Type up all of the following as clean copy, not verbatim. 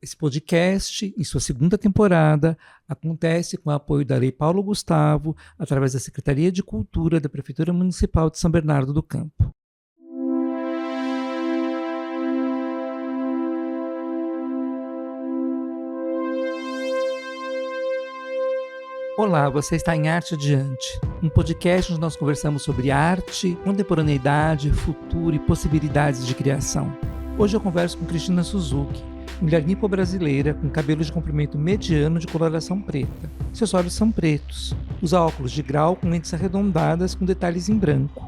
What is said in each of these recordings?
Esse podcast, em sua segunda temporada, acontece com o apoio da Lei Paulo Gustavo, através da Secretaria de Cultura da Prefeitura Municipal de São Bernardo do Campo. Olá, você está em Arte Adiante, um podcast onde nós conversamos sobre arte, contemporaneidade, futuro e possibilidades de criação. Hoje eu converso com Cristina Suzuki, mulher nipo-brasileira com cabelo de comprimento mediano de coloração preta. Seus olhos são pretos, usa óculos de grau com lentes arredondadas com detalhes em branco.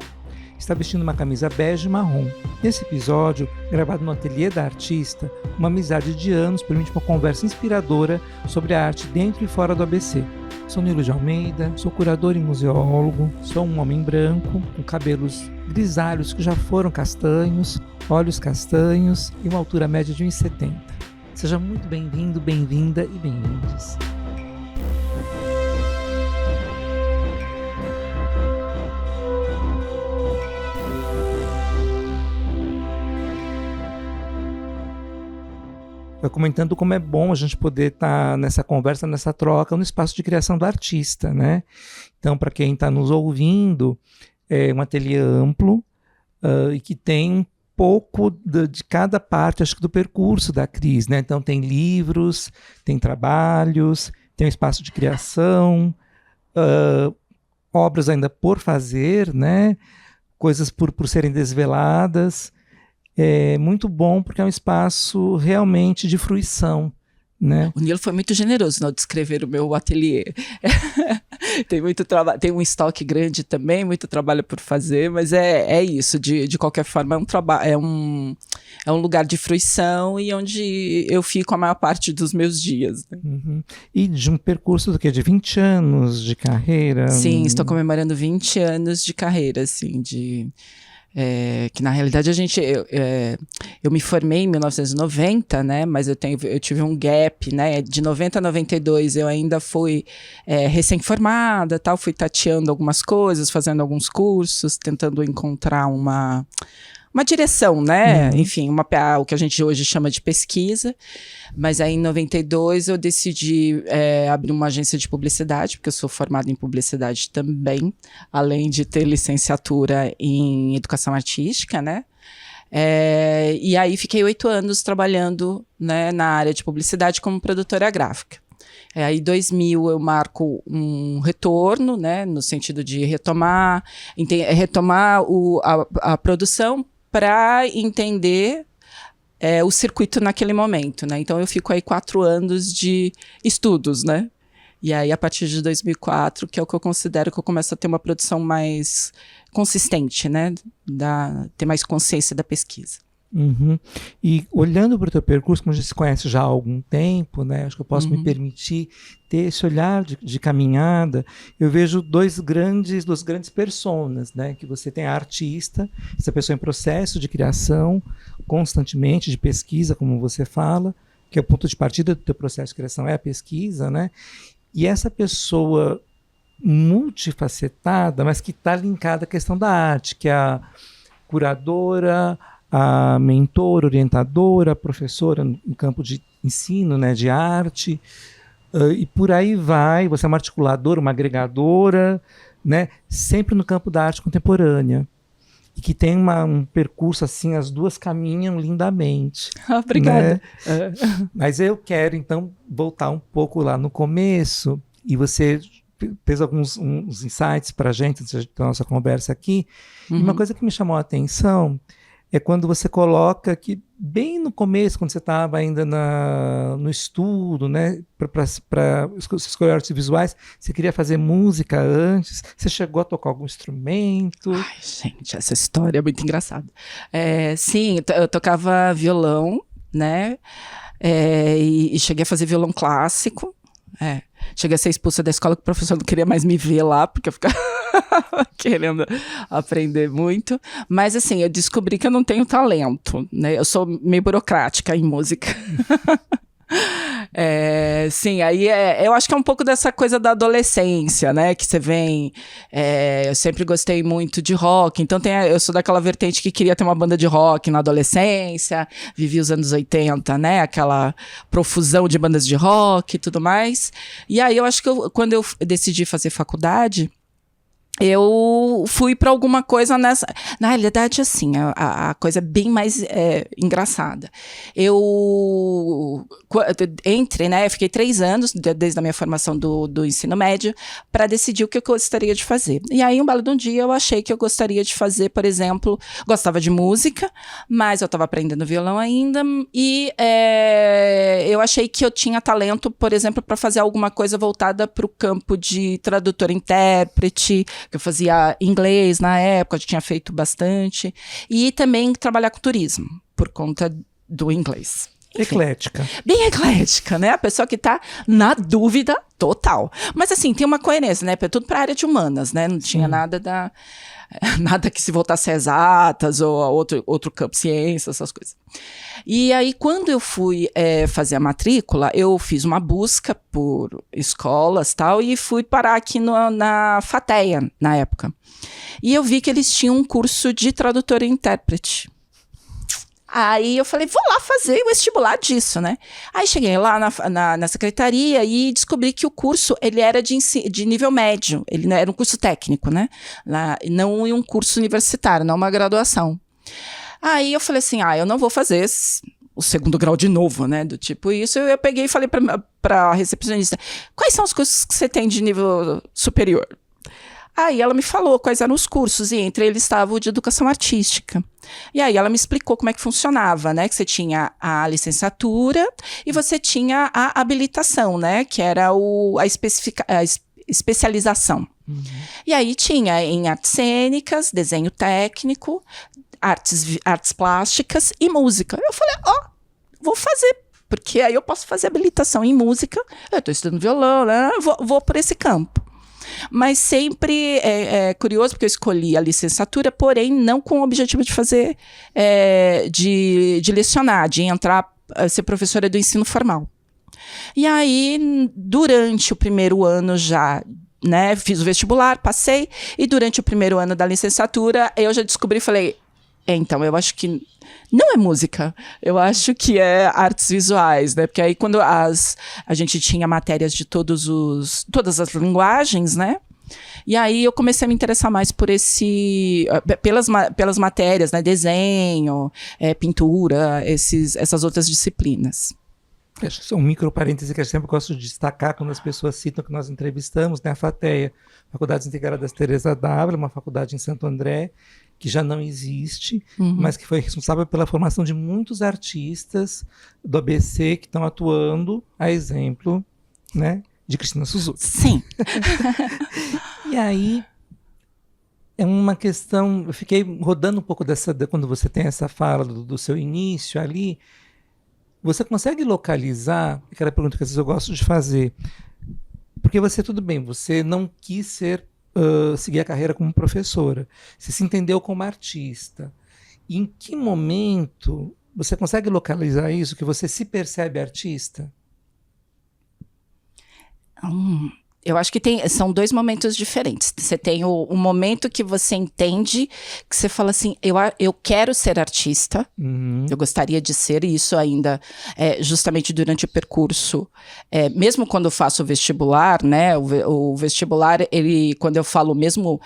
Está vestindo uma camisa bege e marrom. Nesse episódio, gravado no ateliê da artista, uma amizade de anos permite uma conversa inspiradora sobre a arte dentro e fora do ABC. Sou Nilo de Almeida, sou curador e museólogo, sou um homem branco, com cabelos grisalhos que já foram castanhos, olhos castanhos e uma altura média de 1,70. Seja muito bem-vindo, bem-vinda e bem-vindos. Eu comentando como é bom a gente poder estar nessa conversa, nessa troca, no espaço de criação do artista, né? Então, para quem está nos ouvindo, é um ateliê amplo e que tem um pouco de cada parte, acho que do percurso da Cris, né? Então, tem livros, tem trabalhos, tem um espaço de criação, obras ainda por fazer, né? Coisas por serem desveladas. É muito bom porque é um espaço realmente de fruição, né? O Nilo foi muito generoso ao descrever o meu ateliê. Tem muito trabalho, tem um estoque grande também, muito trabalho por fazer, mas é isso, de qualquer forma é um trabalho, é um lugar de fruição e onde eu fico a maior parte dos meus dias. Né? Uhum. E de um percurso do quê? De 20 anos de carreira? Sim, estou comemorando 20 anos de carreira, assim, que na realidade eu me formei em 1990, né, mas eu tive um gap, né, de 90 a 92 eu ainda fui recém-formada, tal, fui tateando algumas coisas, fazendo alguns cursos, tentando encontrar uma direção, né? Uhum. Enfim, o que a gente hoje chama de pesquisa. Mas aí em 92 eu decidi abrir uma agência de publicidade, porque eu sou formada em publicidade também, além de ter licenciatura em educação artística, né? E aí fiquei 8 anos trabalhando, né, na área de publicidade como produtora gráfica. Aí em 2000 eu marco um retorno, né, no sentido de retomar a produção, para entender o circuito naquele momento, né? Então eu fico aí 4 anos de estudos, né? E aí a partir de 2004, que é o que eu considero que eu começo a ter uma produção mais consistente, né? Ter mais consciência da pesquisa. Uhum. E olhando para o teu percurso, como a gente se conhece já há algum tempo, né, acho que eu posso me permitir ter esse olhar de caminhada. Eu vejo duas grandes personas, né, que você tem a artista, essa pessoa em processo de criação, constantemente, de pesquisa, como você fala, que é o ponto de partida do teu processo de criação, é a pesquisa, né, e essa pessoa multifacetada, mas que está linkada à questão da arte, que é a curadora, a mentora, orientadora, professora no campo de ensino, né, de arte, e por aí vai. Você é uma articuladora, uma agregadora, né, sempre no campo da arte contemporânea, e que tem um percurso assim, as duas caminham lindamente. Obrigada. Né? Mas eu quero, então, voltar um pouco lá no começo, e você fez uns insights para a gente, da nossa conversa aqui, e uma coisa que me chamou a atenção é quando você coloca que bem no começo, quando você estava ainda no estudo, né, para escolher artes visuais, você queria fazer música antes, você chegou a tocar algum instrumento? Ai, gente, essa história é muito engraçada. Sim, eu tocava violão, né, e cheguei a fazer violão clássico, cheguei a ser expulsa da escola, que o professor não queria mais me ver lá, porque eu ficava querendo aprender muito. Mas, assim, eu descobri que eu não tenho talento, né? Eu sou meio burocrática em música. Sim, aí eu acho que é um pouco dessa coisa da adolescência, né? Que você vem. Eu sempre gostei muito de rock, então eu sou daquela vertente que queria ter uma banda de rock na adolescência, vivi os anos 80, né? Aquela profusão de bandas de rock e tudo mais. E aí eu acho que quando eu decidi fazer faculdade, eu fui para alguma coisa nessa. Na realidade, assim, a coisa é bem mais engraçada. Entrei, né? Eu fiquei 3 anos, desde a minha formação do ensino médio, para decidir o que eu gostaria de fazer. E aí, um belo de um dia, eu achei que eu gostaria de fazer, por exemplo, gostava de música, mas eu estava aprendendo violão ainda, e eu achei que eu tinha talento, por exemplo, para fazer alguma coisa voltada para o campo de tradutor-intérprete, que eu fazia inglês na época, eu tinha feito bastante, e também trabalhar com turismo, por conta do inglês. Enfim, eclética. Bem eclética, né? A pessoa que tá na dúvida total. Mas assim, tem uma coerência, né? Tudo para a área de humanas, né? Não tinha nada que se voltasse a exatas ou a outro campo, ciência, essas coisas. E aí, quando eu fui fazer a matrícula, eu fiz uma busca por escolas e tal, e fui parar aqui na FATEA, na época. E eu vi que eles tinham um curso de tradutor e intérprete. Aí eu falei, vou lá fazer o vestibular disso, né? Aí cheguei lá na secretaria e descobri que o curso, ele era de nível médio, ele era um curso técnico, né? Não um curso universitário, não uma graduação. Aí eu falei assim, eu não vou fazer o 2º grau de novo, né? Do tipo isso. Eu peguei e falei para a recepcionista, quais são os cursos que você tem de nível superior? Aí ela me falou quais eram os cursos, e entre eles estava o de educação artística. E aí ela me explicou como é que funcionava, né? Que você tinha a licenciatura e você tinha a habilitação, né? Que era a especialização. Uhum. E aí tinha em artes cênicas, desenho técnico, artes plásticas e música. Eu falei, vou fazer, porque aí eu posso fazer habilitação em música, eu estou estudando violão, né? Vou por esse campo. Mas sempre é curioso, porque eu escolhi a licenciatura, porém não com o objetivo de fazer, de lecionar, de entrar, ser professora do ensino formal. E aí, durante o primeiro ano já, né, fiz o vestibular, passei, e durante o primeiro ano da licenciatura, eu já descobri e falei, então, eu acho que não é música, eu acho que é artes visuais, né? Porque aí quando a gente tinha matérias de todas as linguagens, né? E aí eu comecei a me interessar mais por pelas matérias, né? Desenho, pintura, essas outras disciplinas. Acho que isso é um micro parêntese que eu sempre gosto de destacar quando as pessoas citam que nós entrevistamos, né? A FATEA, Faculdade Integradas Teresa d'Ávila, uma faculdade em Santo André, que já não existe, mas que foi responsável pela formação de muitos artistas do ABC que estão atuando, a exemplo, né, de Cristina Suzuki. Sim. E aí, é uma questão, eu fiquei rodando um pouco quando você tem essa fala do seu início ali, você consegue localizar, aquela pergunta que às vezes eu gosto de fazer, porque tudo bem, você não quis seguir a carreira como professora, você se entendeu como artista. E em que momento você consegue localizar isso, que você se percebe artista? Eu acho que são 2 momentos diferentes. Você tem o momento que você entende, que você fala assim, eu quero ser artista, eu gostaria de ser, e isso ainda, justamente durante o percurso, mesmo quando eu faço o vestibular, né, o vestibular, quando eu falo mesmo,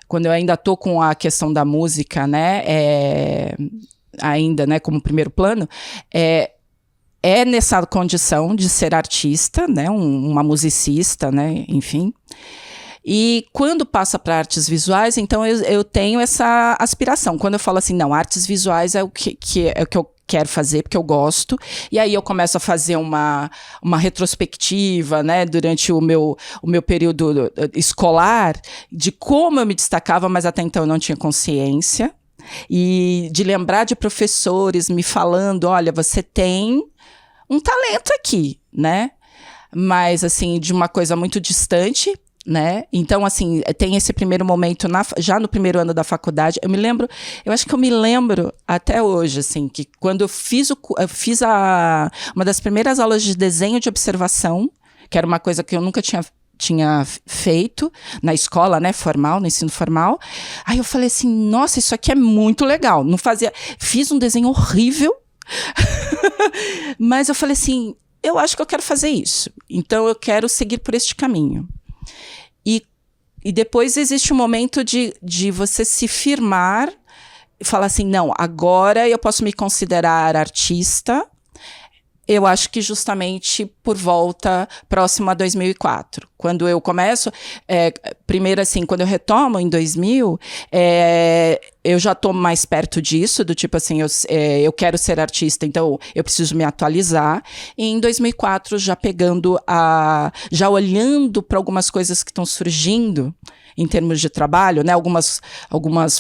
quando eu ainda estou com a questão da música, né, ainda, né, como primeiro plano, nessa condição de ser artista, né, uma musicista, né, enfim. E quando passa para artes visuais, então eu tenho essa aspiração. Quando eu falo assim, não, artes visuais é o que eu quero fazer, porque eu gosto. E aí eu começo a fazer uma retrospectiva, né, durante o meu período escolar, de como eu me destacava, mas até então eu não tinha consciência. E de lembrar de professores me falando, olha, você tem um talento aqui, né? Mas, assim, de uma coisa muito distante. né? Então, assim, tem esse primeiro momento já no primeiro ano da faculdade. Eu acho que eu me lembro até hoje, assim, que quando eu fiz uma das primeiras aulas de desenho de observação, que era uma coisa que eu nunca tinha feito na escola, né, formal, no ensino formal. Aí eu falei assim, nossa, isso aqui é muito legal. Fiz um desenho horrível, mas eu falei assim, eu acho que eu quero fazer isso. Então eu quero seguir por este caminho. E depois existe um momento de você se firmar e falar assim, não, agora eu posso me considerar artista. Eu acho que justamente por volta próximo a 2004. Quando eu começo, primeiro assim, quando eu retomo em 2000, eu já estou mais perto disso, do tipo assim, eu quero ser artista, então eu preciso me atualizar. E em 2004, já olhando para algumas coisas que estão surgindo em termos de trabalho, né, algumas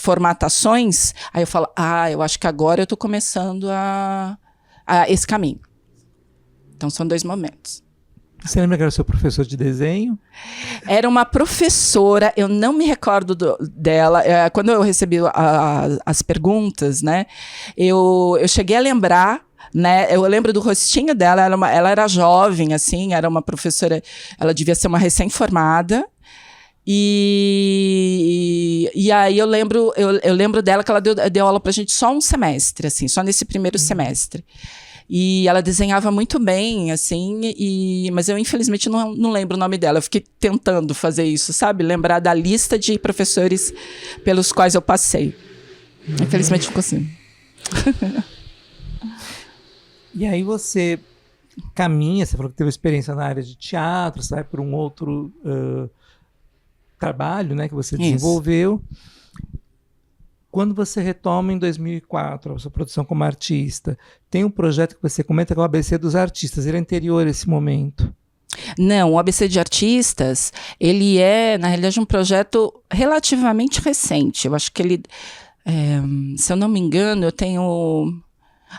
formatações, aí eu falo, eu acho que agora eu estou começando a esse caminho. Então, são 2 momentos. Você lembra que era o seu professor de desenho? Era uma professora, eu não me recordo dela. Quando eu recebi as perguntas, né, eu cheguei a lembrar, né, eu lembro do rostinho dela, ela era jovem, assim, era uma professora, ela devia ser uma recém-formada. E aí eu lembro dela que ela deu aula pra gente só um semestre, assim, só nesse primeiro semestre. E ela desenhava muito bem, assim, mas eu infelizmente não lembro o nome dela. Eu fiquei tentando fazer isso, sabe? Lembrar da lista de professores pelos quais eu passei. Infelizmente ficou assim. E aí você caminha, você falou que teve experiência na área de teatro, você vai por um outro trabalho, né, que você desenvolveu. Quando você retoma em 2004 a sua produção como artista, tem um projeto que você comenta que é o ABC dos Artistas. Ele é anterior a esse momento? Não, o ABC de Artistas, ele é, na realidade, um projeto relativamente recente. Eu acho que ele, se eu não me engano,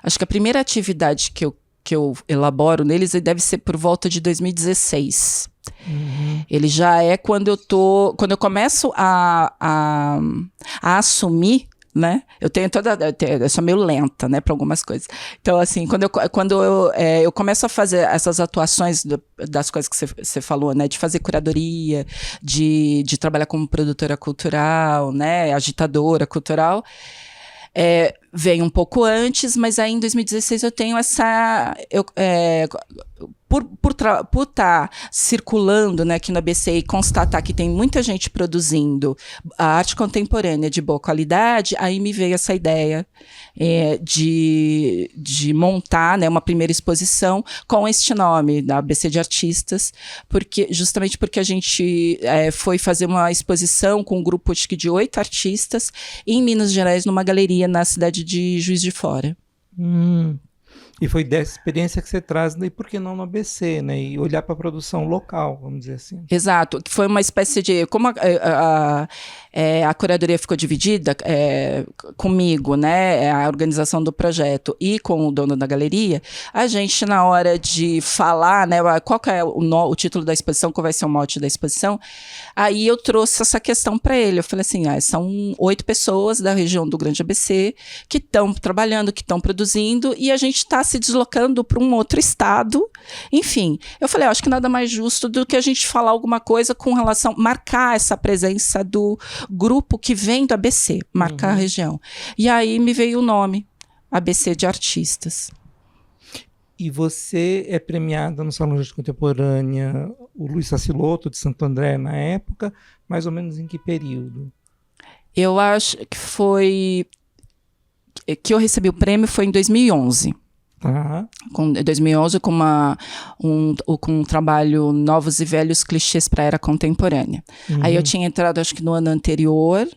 acho que a primeira atividade que eu elaboro neles deve ser por volta de 2016. Uhum. Ele já é quando eu começo a assumir, né? Eu sou meio lenta, né, para algumas coisas. Então, assim, quando eu começo a fazer essas atuações das coisas que você falou, né, de fazer curadoria, de trabalhar como produtora cultural, né, agitadora cultural, vem um pouco antes, mas aí em 2016 eu tenho por estar circulando, né, aqui no ABC e constatar que tem muita gente produzindo a arte contemporânea de boa qualidade, aí me veio essa ideia de montar, né, uma primeira exposição com este nome, da ABC de Artistas, justamente porque a gente foi fazer uma exposição com um grupo acho que de 8 artistas em Minas Gerais, numa galeria na cidade de Juiz de Fora. E foi dessa experiência que você traz, e por que não no ABC, né? E olhar para a produção local, vamos dizer assim. Exato, que foi uma espécie de... Como a curadoria ficou dividida comigo, né? A organização do projeto e com o dono da galeria, a gente, na hora de falar, né? Qual que é o título da exposição, qual vai ser o mote da exposição, aí eu trouxe essa questão para ele. Eu falei assim, são 8 pessoas da região do Grande ABC que estão trabalhando, que estão produzindo, e a gente está se deslocando para um outro estado. Enfim, eu falei, acho que nada mais justo do que a gente falar alguma coisa com relação, marcar essa presença do grupo que vem do ABC, marcar a região. E aí me veio o nome, ABC de Artistas. E você é premiada no Salão de Arte Contemporânea, o Luiz Sassilotto, de Santo André, na época, mais ou menos em que período? Eu acho que eu recebi o prêmio foi em 2011. Em 2011, com um trabalho Novos e Velhos Clichês para a Era Contemporânea. Aí eu tinha entrado, acho que no ano anterior,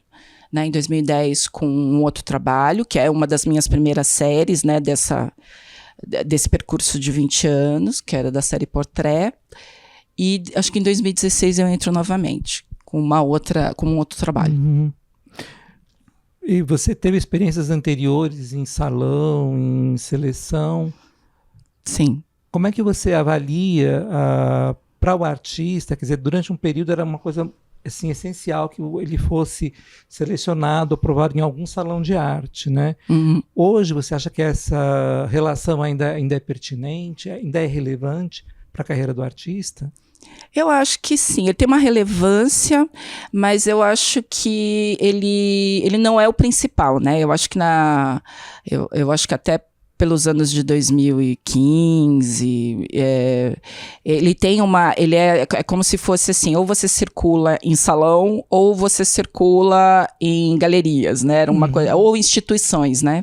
né, em 2010, com um outro trabalho, que é uma das minhas primeiras séries, né, desse percurso de 20 anos, que era da série Portrait. E acho que em 2016 eu entro novamente, com um outro trabalho. E você teve experiências anteriores em salão, em seleção? Sim. Como é que você avalia a para o artista, quer dizer, durante um período era uma coisa assim, essencial que ele fosse selecionado, aprovado em algum salão de arte, né? Hoje você acha que essa relação ainda é pertinente, ainda é relevante para a carreira do artista? Eu acho que sim, ele tem uma relevância, mas eu acho que ele não é o principal, né? Eu acho que eu acho que até pelos anos de 2015, ele tem ele é como se fosse assim, ou você circula em salão, ou você circula em galerias, né? Era uma coisa, ou instituições, né?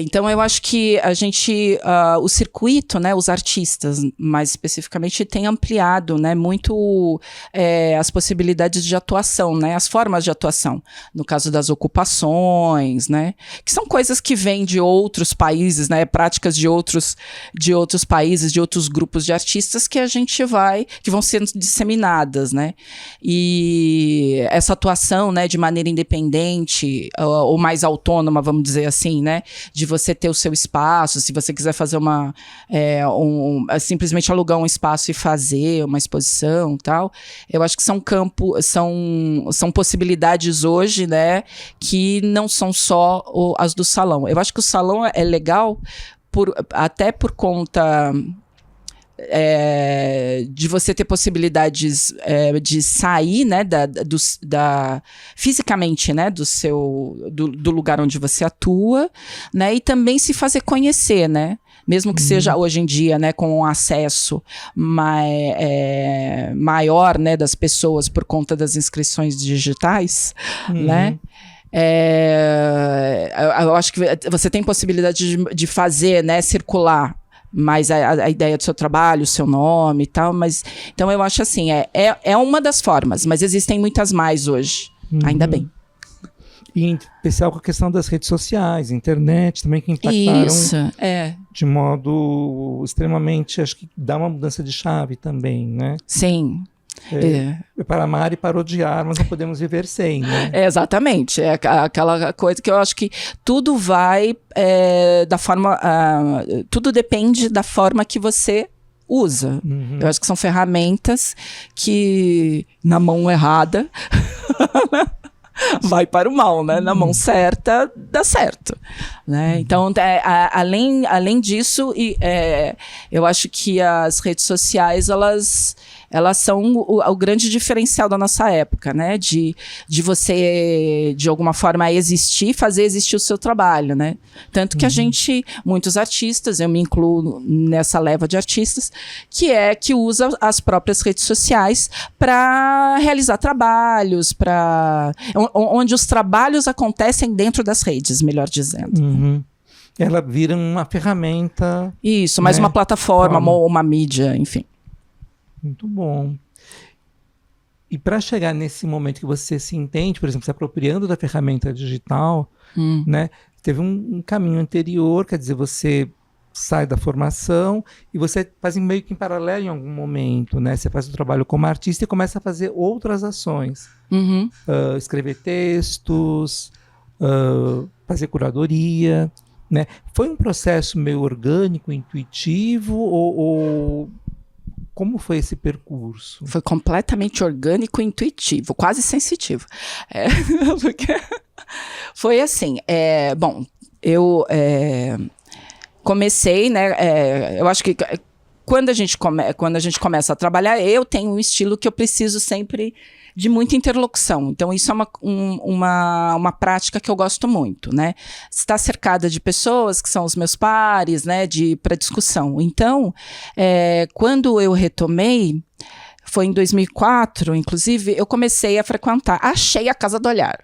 Então eu acho que a gente, o circuito, né, os artistas mais especificamente, tem ampliado, né, muito as possibilidades de atuação, né, as formas de atuação, no caso das ocupações, né, que são coisas que vêm de outros países, né, práticas de outros países, de outros grupos de artistas que que vão sendo disseminadas, né, e essa atuação, né, de maneira independente ou mais autônoma, vamos dizer assim, né, de você ter o seu espaço, se você quiser fazer simplesmente alugar um espaço e fazer uma exposição e tal, eu acho que são possibilidades hoje, né, que não são só as do salão. Eu acho que o salão é legal até por conta de você ter possibilidades de sair, né, fisicamente, né, do lugar onde você atua, né, e também se fazer conhecer, né, mesmo que seja hoje em dia, né, com um acesso maior, né, das pessoas por conta das inscrições digitais, né. Eu acho que você tem possibilidade de fazer, né, circular mais a ideia do seu trabalho, o seu nome e tal, mas então eu acho assim, é uma das formas, mas existem muitas mais hoje, ainda bem. E em especial com a questão das redes sociais, internet também, que impactaram de modo extremamente, acho que dá uma mudança de chave também, né? Sim. Para amar e para odiar, mas não podemos viver sem, né? Exatamente, aquela coisa que eu acho que tudo vai da forma, tudo depende da forma que você usa. Eu acho que são ferramentas que na mão errada vai para o mal, né? Na mão certa, dá certo, né? Então, além disso, eu acho que as redes sociais, elas são o grande diferencial da nossa época, né? De você, de alguma forma, fazer existir o seu trabalho, né? Tanto que muitos artistas, eu me incluo nessa leva de artistas, que usa as próprias redes sociais para realizar trabalhos, onde os trabalhos acontecem dentro das redes, melhor dizendo. Ela vira uma ferramenta. Isso, mais uma plataforma, uma mídia, enfim. Muito bom. E para chegar nesse momento que você se entende, por exemplo, se apropriando da ferramenta digital, né, teve um caminho anterior, quer dizer, você sai da formação e você faz meio que em paralelo em algum momento, né? Você faz o trabalho como artista e começa a fazer outras ações. Escrever textos, fazer curadoria, né? Foi um processo meio orgânico, intuitivo ou como foi esse percurso? Foi completamente orgânico e intuitivo, quase sensitivo. Porque foi assim, bom, eu comecei, né, eu acho que quando a gente começa a trabalhar, eu tenho um estilo que eu preciso sempre de muita interlocução. Então, isso é uma prática que eu gosto muito, né? Estar cercada de pessoas que são os meus pares, né? Para discussão. Então, quando eu retomei, foi em 2004, inclusive, eu comecei a frequentar. Achei a Casa do Olhar,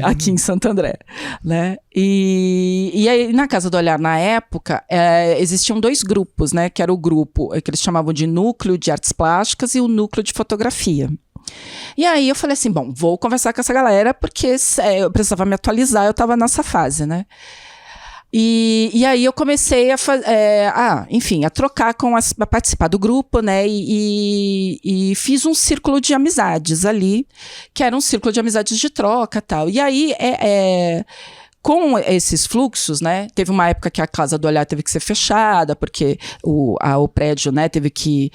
aqui em Santo André, né? E aí, na Casa do Olhar, na época, existiam 2 grupos, né? Que era o grupo que eles chamavam de Núcleo de Artes Plásticas e o Núcleo de Fotografia. E aí eu falei assim, bom, vou conversar com essa galera porque eu precisava me atualizar, eu estava nessa fase, né? E aí eu comecei a trocar a participar do grupo, né? E fiz um círculo de amizades ali, que era um círculo de amizades de troca e tal. E aí com esses fluxos, né, teve uma época que a Casa do Olhar teve que ser fechada, porque o prédio, né, teve que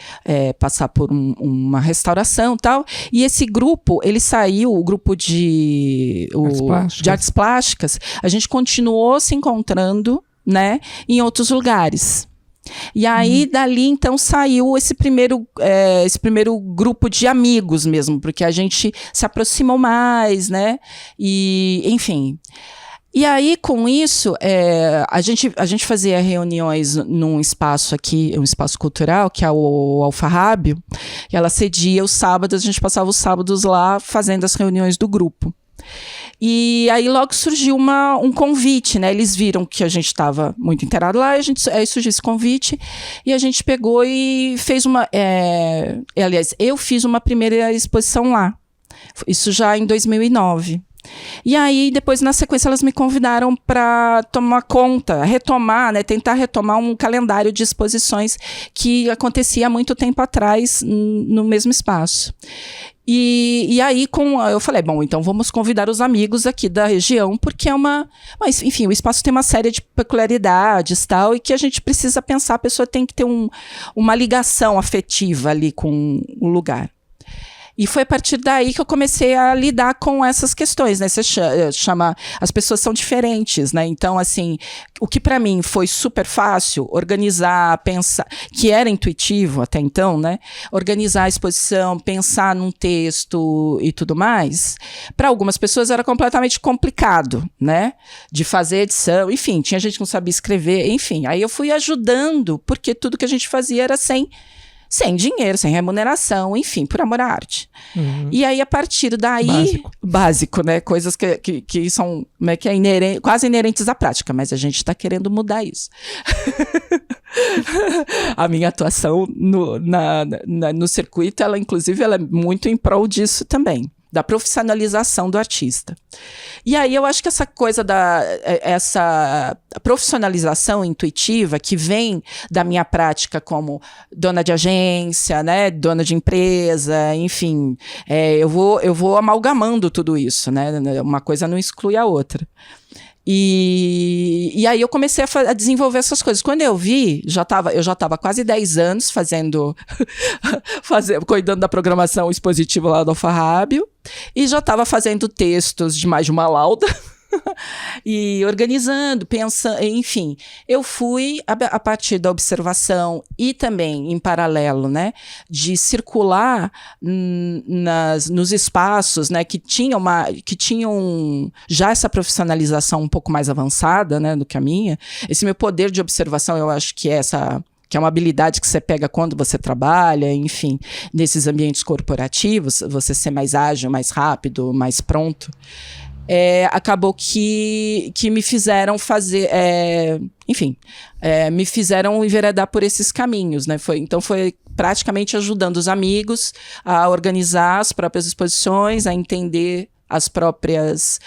passar por uma restauração e tal, e esse grupo, ele saiu, o grupo de artes plásticas, a gente continuou se encontrando, né, em outros lugares. E aí, dali, então, saiu esse primeiro grupo de amigos mesmo, porque a gente se aproximou mais, né? E, enfim. E aí, com isso, a gente fazia reuniões num espaço aqui, um espaço cultural, que é o Alfarrábio, que ela cedia os sábados, a gente passava os sábados lá fazendo as reuniões do grupo. E aí logo surgiu um convite, né? Eles viram que a gente estava muito inteirado lá, aí surgiu esse convite, e a gente pegou e fez aliás, eu fiz uma primeira exposição lá. Isso já em 2009. E aí, depois, na sequência, elas me convidaram para tomar conta, retomar, né? Tentar retomar um calendário de exposições que acontecia há muito tempo atrás no mesmo espaço. E aí, eu falei, bom, então vamos convidar os amigos aqui da região, porque mas, enfim, o espaço tem uma série de peculiaridades, tal, e que a gente precisa pensar, a pessoa tem que ter uma ligação afetiva ali com o lugar. E foi a partir daí que eu comecei a lidar com essas questões, né? Você chama... As pessoas são diferentes, né? Então, assim, o que para mim foi super fácil, organizar, pensar... Que era intuitivo até então, né? Organizar a exposição, pensar num texto e tudo mais. Para algumas pessoas era completamente complicado, né? De fazer edição, enfim. Tinha gente que não sabia escrever, enfim. Aí eu fui ajudando, porque tudo que a gente fazia era sem dinheiro, sem remuneração, enfim, por amor à arte. E aí, a partir daí... Básico, né? Coisas que são quase inerentes à prática, mas a gente está querendo mudar isso. A minha atuação no circuito, inclusive, ela é muito em prol disso também, da profissionalização do artista. E aí eu acho que essa coisa essa profissionalização intuitiva que vem da minha prática como dona de agência, né, dona de empresa, enfim, eu vou amalgamando tudo isso, né, uma coisa não exclui a outra. E aí eu comecei a desenvolver essas coisas. Quando eu vi, eu já estava quase 10 anos cuidando da programação expositiva lá do Alfarrábio, e já estava fazendo textos de mais de uma lauda, e organizando, pensando, enfim. Eu fui, a partir da observação e também em paralelo, né, de circular nos espaços, né, que tinham já essa profissionalização um pouco mais avançada, né, do que a minha. Esse meu poder de observação, eu acho que é uma habilidade que você pega quando você trabalha, enfim, nesses ambientes corporativos, você ser mais ágil, mais rápido, mais pronto. Acabou que me fizeram fazer, me fizeram enveredar por esses caminhos, né? Então foi praticamente ajudando os amigos a organizar as próprias exposições, a entender as próprias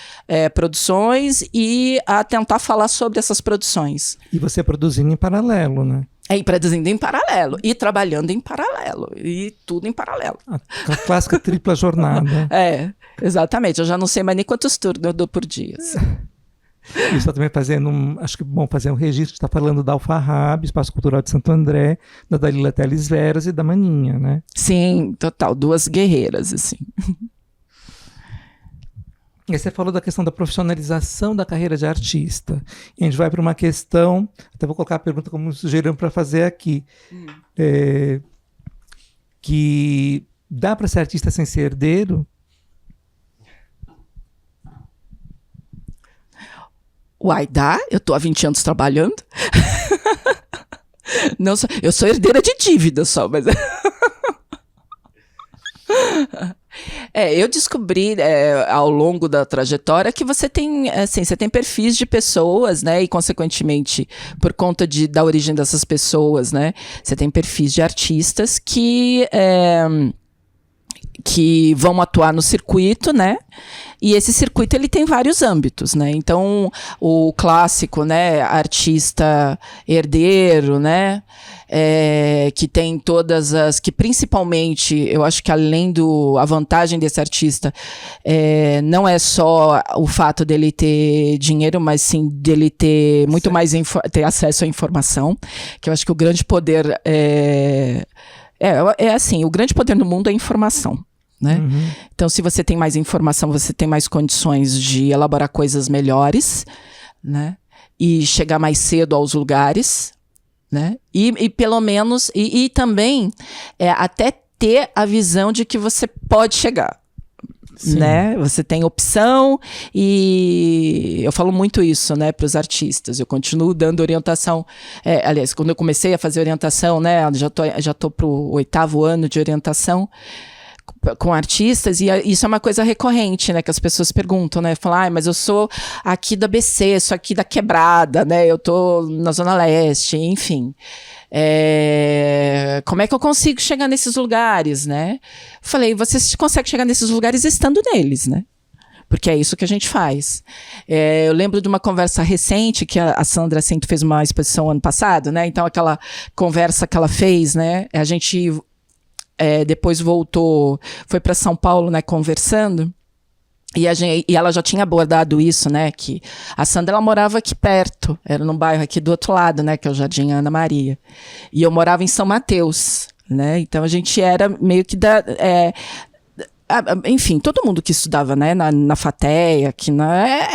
produções e a tentar falar sobre essas produções. E você produzindo em paralelo, né? Produzindo em paralelo, e trabalhando em paralelo, e tudo em paralelo. A clássica tripla jornada. Exatamente. Eu já não sei mais nem quantos turnos eu dou por dia. E só também acho que é bom fazer um registro, está falando da Alfarrábio, Espaço Cultural de Santo André, da Dalila Teles Veras e da Maninha, né? Sim, total, 2 guerreiras, assim. E aí você falou da questão da profissionalização da carreira de artista. E a gente vai para uma questão, até vou colocar a pergunta como sugeriram para fazer aqui, que dá para ser artista sem ser herdeiro? Uai, dá? Eu tô há 20 anos trabalhando. Não, eu sou herdeira de dívida só, mas... eu descobri ao longo da trajetória que você tem perfis de pessoas, né, e consequentemente, por conta da origem dessas pessoas, né, você tem perfis de artistas que vão atuar no circuito, né, e esse circuito ele tem vários âmbitos, né, então o clássico, né, artista herdeiro, né, que tem todas as... Que principalmente, eu acho que além a vantagem desse artista, não é só o fato dele ter dinheiro, mas sim dele ter muito mais ter acesso à informação, que eu acho que o grande poder assim, o grande poder no mundo é a informação. Né? Uhum. Então, se você tem mais informação, você tem mais condições de elaborar coisas melhores, né? E chegar mais cedo aos lugares, né? E pelo menos, e também até ter a visão de que você pode chegar. Né? Você tem opção, e eu falo muito isso, né, para os artistas. Eu continuo dando orientação. Aliás, quando eu comecei a fazer orientação, né, já tô pro 8º ano de orientação com artistas, e isso é uma coisa recorrente, né, que as pessoas perguntam, né, falam, mas eu sou aqui do ABC, sou aqui da Quebrada, né, eu tô na Zona Leste, enfim. Como é que eu consigo chegar nesses lugares, né? Falei, você consegue chegar nesses lugares estando neles, né? Porque é isso que a gente faz. Eu lembro de uma conversa recente que a Sandra Cinto fez uma exposição ano passado, né? Então, aquela conversa que ela fez, né? A gente depois voltou, foi para São Paulo, né? Conversando. E ela já tinha abordado isso, né? Que a Sandra, ela morava aqui perto, era num bairro aqui do outro lado, né? Que é o Jardim Ana Maria. E eu morava em São Mateus, né? Então a gente era meio que enfim, todo mundo que estudava, né? Na FATEA,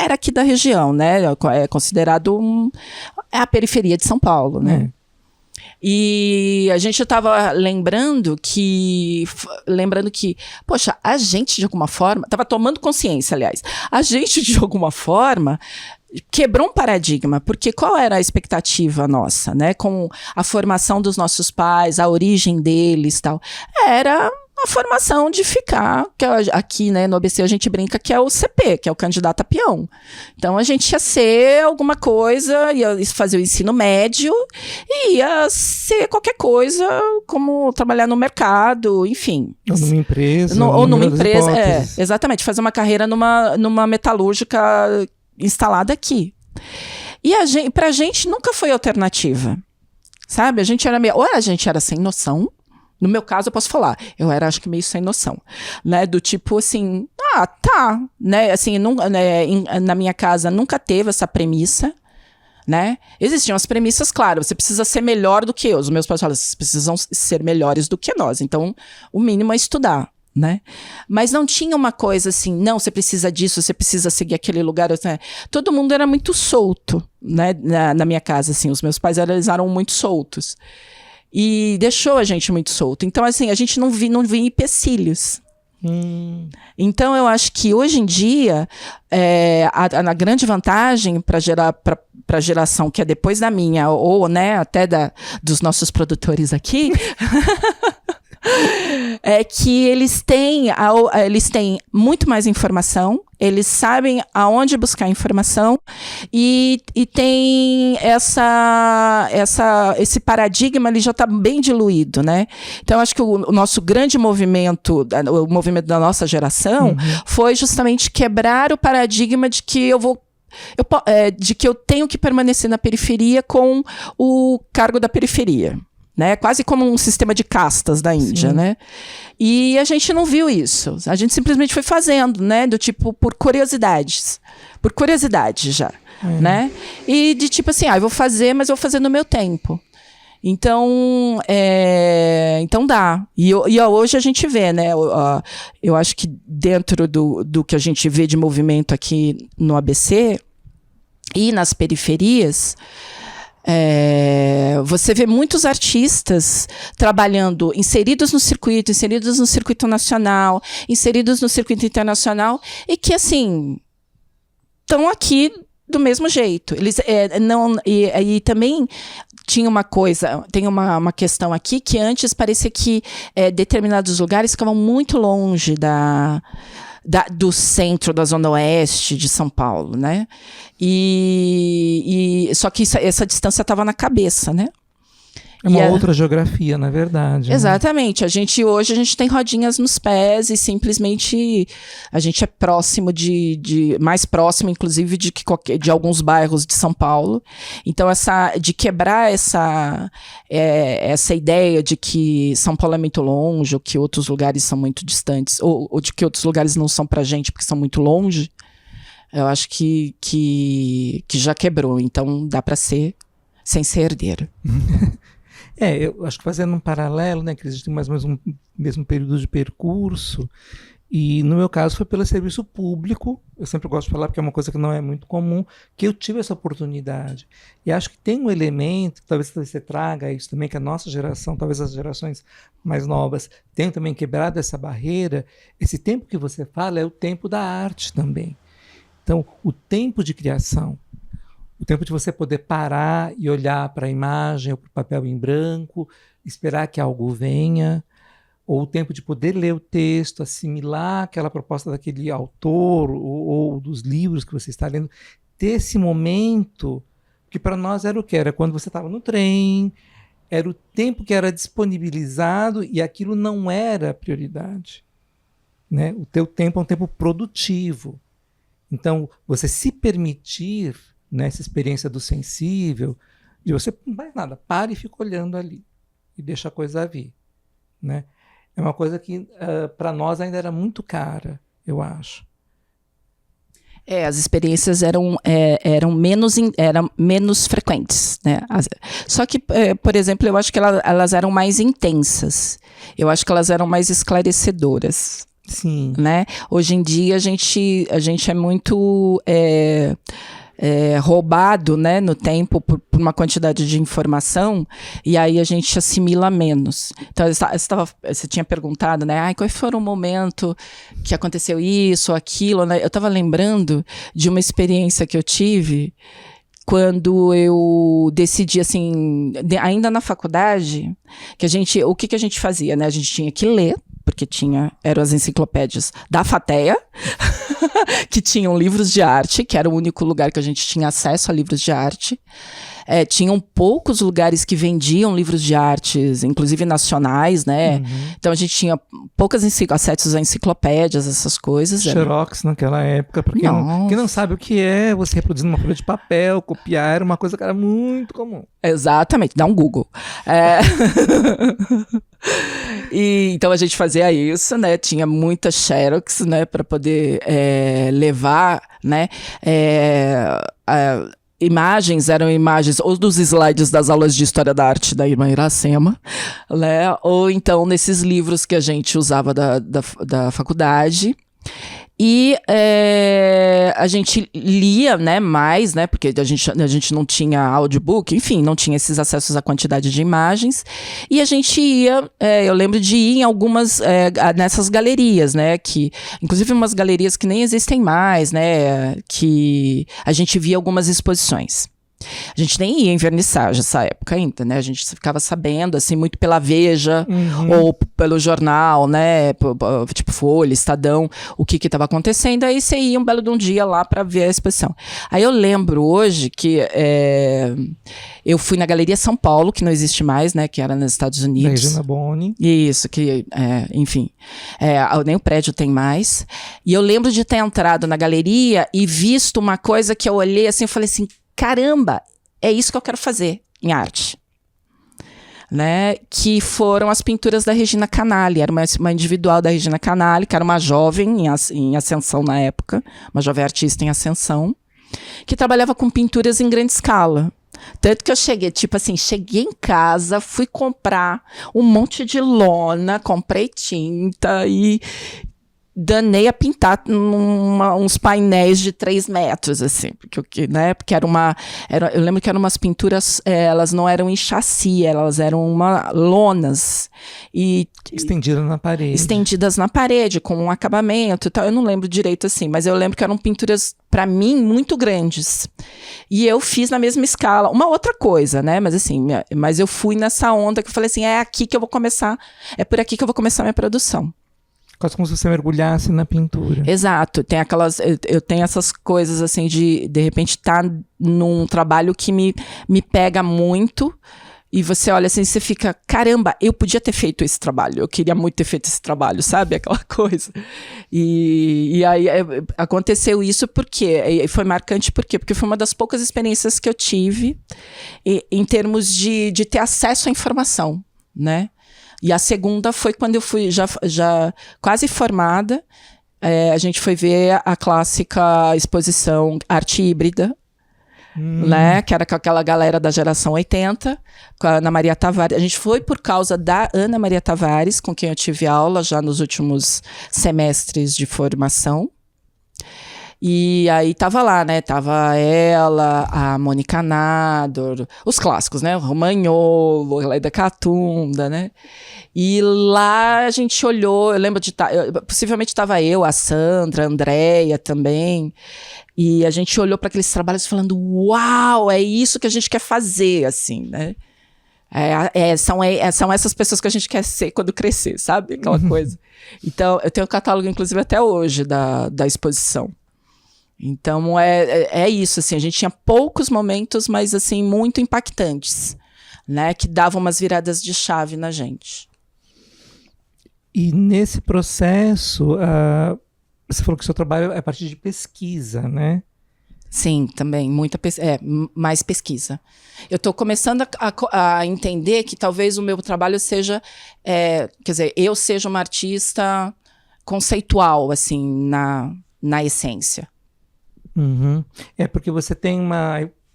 era aqui da região, né? É considerado a periferia de São Paulo, né? E a gente estava lembrando que, poxa, a gente de alguma forma, estava tomando consciência, aliás, a gente de alguma forma quebrou um paradigma, porque qual era a expectativa nossa, né, com a formação dos nossos pais, a origem deles e tal, era a formação de ficar, que aqui, né, no ABC a gente brinca que é o CP, que é o candidato a peão. Então a gente ia ser alguma coisa, ia fazer o ensino médio e ia ser qualquer coisa, como trabalhar no mercado, enfim. Ou numa empresa. Ou numa empresa, exatamente, fazer uma carreira numa metalúrgica instalada aqui. E pra gente nunca foi alternativa, sabe? A gente era ou a gente era sem noção. No meu caso, eu posso falar, eu era, acho que, meio sem noção, né, do tipo, assim, tá, né, assim, na minha casa nunca teve essa premissa, né, existiam as premissas, claro, você precisa ser melhor do que eu, os meus pais falam, vocês precisam ser melhores do que nós, então, o mínimo é estudar, né, mas não tinha uma coisa assim, não, você precisa disso, você precisa seguir aquele lugar, né? Todo mundo era muito solto, né, na minha casa, assim, os meus pais eles eram muito soltos. E deixou a gente muito solto. Então, assim, a gente não via empecilhos. Então, eu acho que hoje em dia, a grande vantagem para a geração que é depois da minha, ou né, até dos nossos produtores aqui, é que eles têm muito mais informação, eles sabem aonde buscar informação e tem esse paradigma, ele já está bem diluído, né? Então, acho que o nosso grande movimento, o movimento da nossa geração, foi justamente quebrar o paradigma de que de que eu tenho que permanecer na periferia com o cargo da periferia. Né? Quase como um sistema de castas da Índia, né? E a gente não viu isso. A gente simplesmente foi fazendo, né? Do tipo, por curiosidade já, né? E de tipo assim, eu vou fazer, mas eu vou fazer no meu tempo. Então, então dá. E hoje a gente vê, né? Eu acho que dentro do que a gente vê de movimento aqui no ABC e nas periferias, você vê muitos artistas trabalhando, inseridos no circuito nacional, inseridos no circuito internacional, e que, assim, estão aqui do mesmo jeito. Eles e também tinha uma coisa, tem uma questão aqui, que antes parecia que determinados lugares ficavam muito longe do centro, da Zona Oeste de São Paulo, né? Só que essa distância estava na cabeça, né? É uma outra geografia, na verdade. Exatamente. Né? Hoje a gente tem rodinhas nos pés e simplesmente a gente é próximo mais próximo, inclusive, de alguns bairros de São Paulo. Então, de quebrar essa ideia de que São Paulo é muito longe, ou que outros lugares são muito distantes, ou de que outros lugares não são pra gente porque são muito longe, eu acho que já quebrou. Então, dá pra ser sem ser herdeiro. Eu acho que fazendo um paralelo, né, que eles têm mais ou menos um mesmo período de percurso, e no meu caso foi pelo serviço público. Eu sempre gosto de falar, porque é uma coisa que não é muito comum, que eu tive essa oportunidade. E acho que tem um elemento, talvez você traga isso também, que a nossa geração, talvez as gerações mais novas, tenham também quebrado essa barreira. Esse tempo que você fala é o tempo da arte também. Então, o tempo de criação, o tempo de você poder parar e olhar para a imagem ou para o papel em branco, esperar que algo venha, ou o tempo de poder ler o texto, assimilar aquela proposta daquele autor ou dos livros que você está lendo, ter esse momento que para nós era o que? Era quando você estava no trem, era o tempo que era disponibilizado e aquilo não era prioridade. Né? O teu tempo é um tempo produtivo. Então, você se permitir nessa experiência do sensível, de você não faz nada, para e fica olhando ali e deixa a coisa vir, né? É uma coisa que para nós ainda era muito cara, eu acho. As experiências eram menos frequentes, né? Só que, por exemplo, eu acho que elas eram mais intensas. Eu acho que elas eram mais esclarecedoras. Sim. Né? Hoje em dia a gente é muito roubado, né, no tempo por uma quantidade de informação, e aí a gente assimila menos. Então, você tinha perguntado, né, qual foi o momento que aconteceu isso ou aquilo, né? Eu estava lembrando de uma experiência que eu tive quando eu decidi, assim, ainda na faculdade, o que a gente fazia, né? A gente tinha que ler, porque eram as enciclopédias da FATEA, que tinham livros de arte, que era o único lugar que a gente tinha acesso a livros de arte. Tinham poucos lugares que vendiam livros de artes, inclusive nacionais, né? Uhum. Então a gente tinha poucas acessos a enciclopédias, essas coisas. Xerox naquela época, porque quem não sabe o que é, você reproduzir numa folha de papel, copiar, era uma coisa que era muito comum. Exatamente, dá um Google. E então a gente fazia isso, né? Tinha muita Xerox, né? Para poder levar, né? Eram imagens ou dos slides das aulas de História da Arte da irmã Iracema, né? Ou então nesses livros que a gente usava da faculdade. E a gente lia, né, mais, né, porque a gente não tinha audiobook, enfim, não tinha esses acessos à quantidade de imagens. E a gente ia, eu lembro de ir em algumas, nessas galerias, né, inclusive umas galerias que nem existem mais, né, que a gente via algumas exposições. A gente nem ia em vernissagem nessa época ainda, né? A gente ficava sabendo, assim, muito pela Veja, ou pelo jornal, né? Tipo Folha, Estadão, o que estava acontecendo. Aí você ia um belo de um dia lá para ver a exposição. Aí eu lembro hoje que eu fui na Galeria São Paulo, que não existe mais, né? Que era nos Estados Unidos. Regina Boni. Isso, enfim. Nem o prédio tem mais. E eu lembro de ter entrado na galeria e visto uma coisa que eu olhei assim e falei assim, caramba, é isso que eu quero fazer em arte. Né? Que foram as pinturas da Regina Canali. Era uma individual da Regina Canali, que era uma jovem em ascensão na época, uma jovem artista em ascensão, que trabalhava com pinturas em grande escala. Tanto que eu cheguei em casa, fui comprar um monte de lona, comprei tinta e danei a pintar uns painéis de 3 metros, assim, porque eu lembro que eram umas pinturas, elas não eram em chassi, elas eram lonas. Estendidas na parede, com um acabamento e tal, eu não lembro direito assim, mas eu lembro que eram pinturas, para mim, muito grandes. E eu fiz na mesma escala, uma outra coisa, né, mas eu fui nessa onda que eu falei assim, é por aqui que eu vou começar minha produção. Quase como se você mergulhasse na pintura. Exato. Eu tenho essas coisas assim de repente estar num trabalho que me pega muito E você olha assim, você fica, caramba, eu podia ter feito esse trabalho, eu queria muito ter feito esse trabalho, sabe? Aquela coisa. E aí aconteceu isso porque foi marcante por quê? Porque foi uma das poucas experiências que eu tive em termos de ter acesso à informação, né? E a segunda foi quando eu fui já quase formada, a gente foi ver a clássica exposição Arte Híbrida, né, que era com aquela galera da geração 80, com a Ana Maria Tavares. A gente foi por causa da Ana Maria Tavares, com quem eu tive aula já nos últimos semestres de formação. E aí tava lá, né, tava ela, a Mônica Nador, os clássicos, né, o Romagnolo, Leda Catunda, né. E lá a gente olhou, eu lembro de possivelmente estava eu, a Sandra, a Andréia também, e a gente olhou para aqueles trabalhos falando, uau, é isso que a gente quer fazer, assim, né? São essas pessoas que a gente quer ser quando crescer, sabe? Aquela coisa. Então, eu tenho um catálogo, inclusive, até hoje, da exposição. Então, é isso, assim, a gente tinha poucos momentos, mas, assim, muito impactantes, né? Que davam umas viradas de chave na gente. E nesse processo, você falou que o seu trabalho é a partir de pesquisa, né? Sim, também, mais pesquisa. Eu estou começando a entender que talvez o meu trabalho seja, quer dizer, eu seja uma artista conceitual, assim, na essência. Uhum. É porque você tem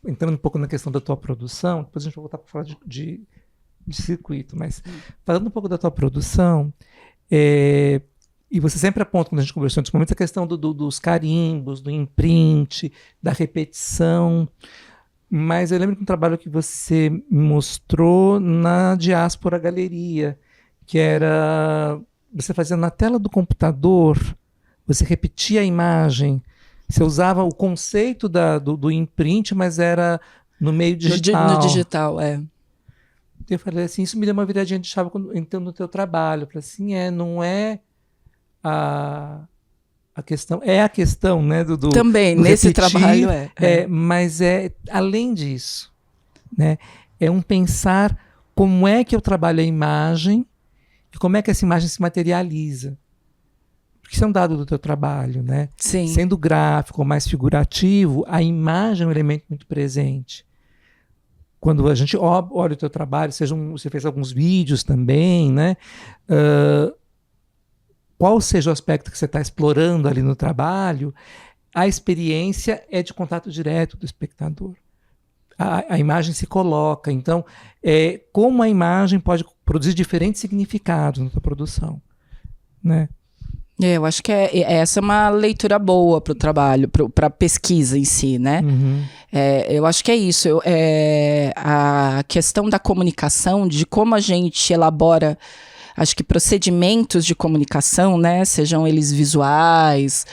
entrando um pouco na questão da tua produção, depois a gente vai voltar para falar de circuito, mas falando um pouco da tua produção, e você sempre aponta, quando a gente conversou nesse momento, a questão dos carimbos, do imprint, da repetição, mas eu lembro de um trabalho que você mostrou na Diáspora Galeria, que era, você fazia na tela do computador, você repetia a imagem, você usava o conceito do imprint, mas era no meio digital. No digital, Eu falei assim, isso me deu uma viradinha de chave no teu trabalho. Eu falei assim, não é a questão, é a questão, né, também, do nesse repetir, trabalho mas além disso, né, é um pensar como é que eu trabalho a imagem e como é que essa imagem se materializa. Porque isso é um dado do teu trabalho, né? Sim. Sendo gráfico ou mais figurativo, a imagem é um elemento muito presente. Quando a gente olha o teu trabalho, você fez alguns vídeos também, né? Qual seja o aspecto que você está explorando ali no trabalho, a experiência é de contato direto do espectador. A imagem se coloca. Então, como a imagem pode produzir diferentes significados na tua produção, né? Eu acho que essa é uma leitura boa para o trabalho, para a pesquisa em si, né? Uhum. Eu acho que é isso. A questão da comunicação, de como a gente elabora, acho que procedimentos de comunicação, né? Sejam eles visuais,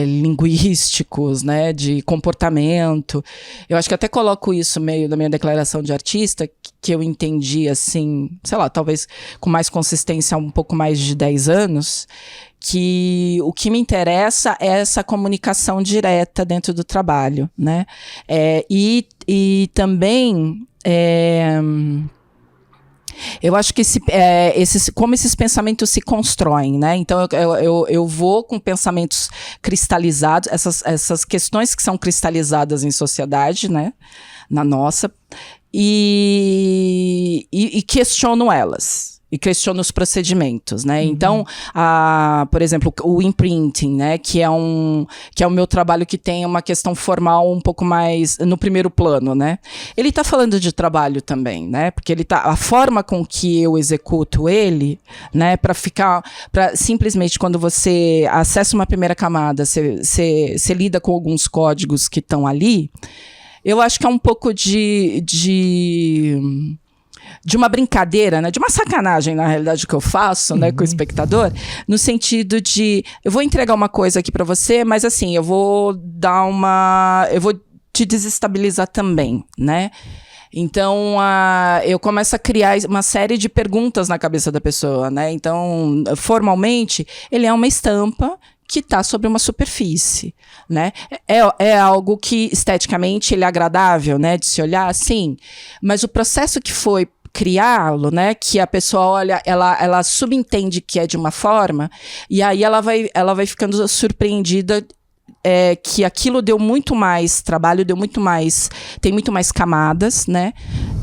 linguísticos, né? De comportamento. Eu acho que até coloco isso meio da minha declaração de artista, que eu entendi assim, sei lá, talvez com mais consistência há um pouco mais de 10 anos, que o que me interessa é essa comunicação direta dentro do trabalho, né? E também eu acho que como esses pensamentos se constroem, né? Então eu vou com pensamentos cristalizados, essas questões que são cristalizadas em sociedade, né? Na nossa, e questiono elas. E questiono os procedimentos, né? Uhum. Então, por exemplo, o imprinting, né? Que é o meu trabalho que tem uma questão formal um pouco mais no primeiro plano, né? Ele tá falando de trabalho também, né? Porque a forma com que eu executo ele, né? Para simplesmente quando você acessa uma primeira camada, você lida com alguns códigos que estão ali, eu acho que é um pouco de uma brincadeira, né? De uma sacanagem, na realidade, que eu faço, né, com o espectador, no sentido de, eu vou entregar uma coisa aqui para você, mas assim, eu vou te desestabilizar também, né? Então, eu começo a criar uma série de perguntas na cabeça da pessoa, né? Então, formalmente, ele é uma estampa que está sobre uma superfície, né? É algo que esteticamente ele é agradável, né, de se olhar, sim, mas o processo que foi criá-lo, né, que a pessoa olha, ela subentende que é de uma forma, e aí ela vai ficando surpreendida que aquilo deu muito mais trabalho, tem muito mais camadas, né?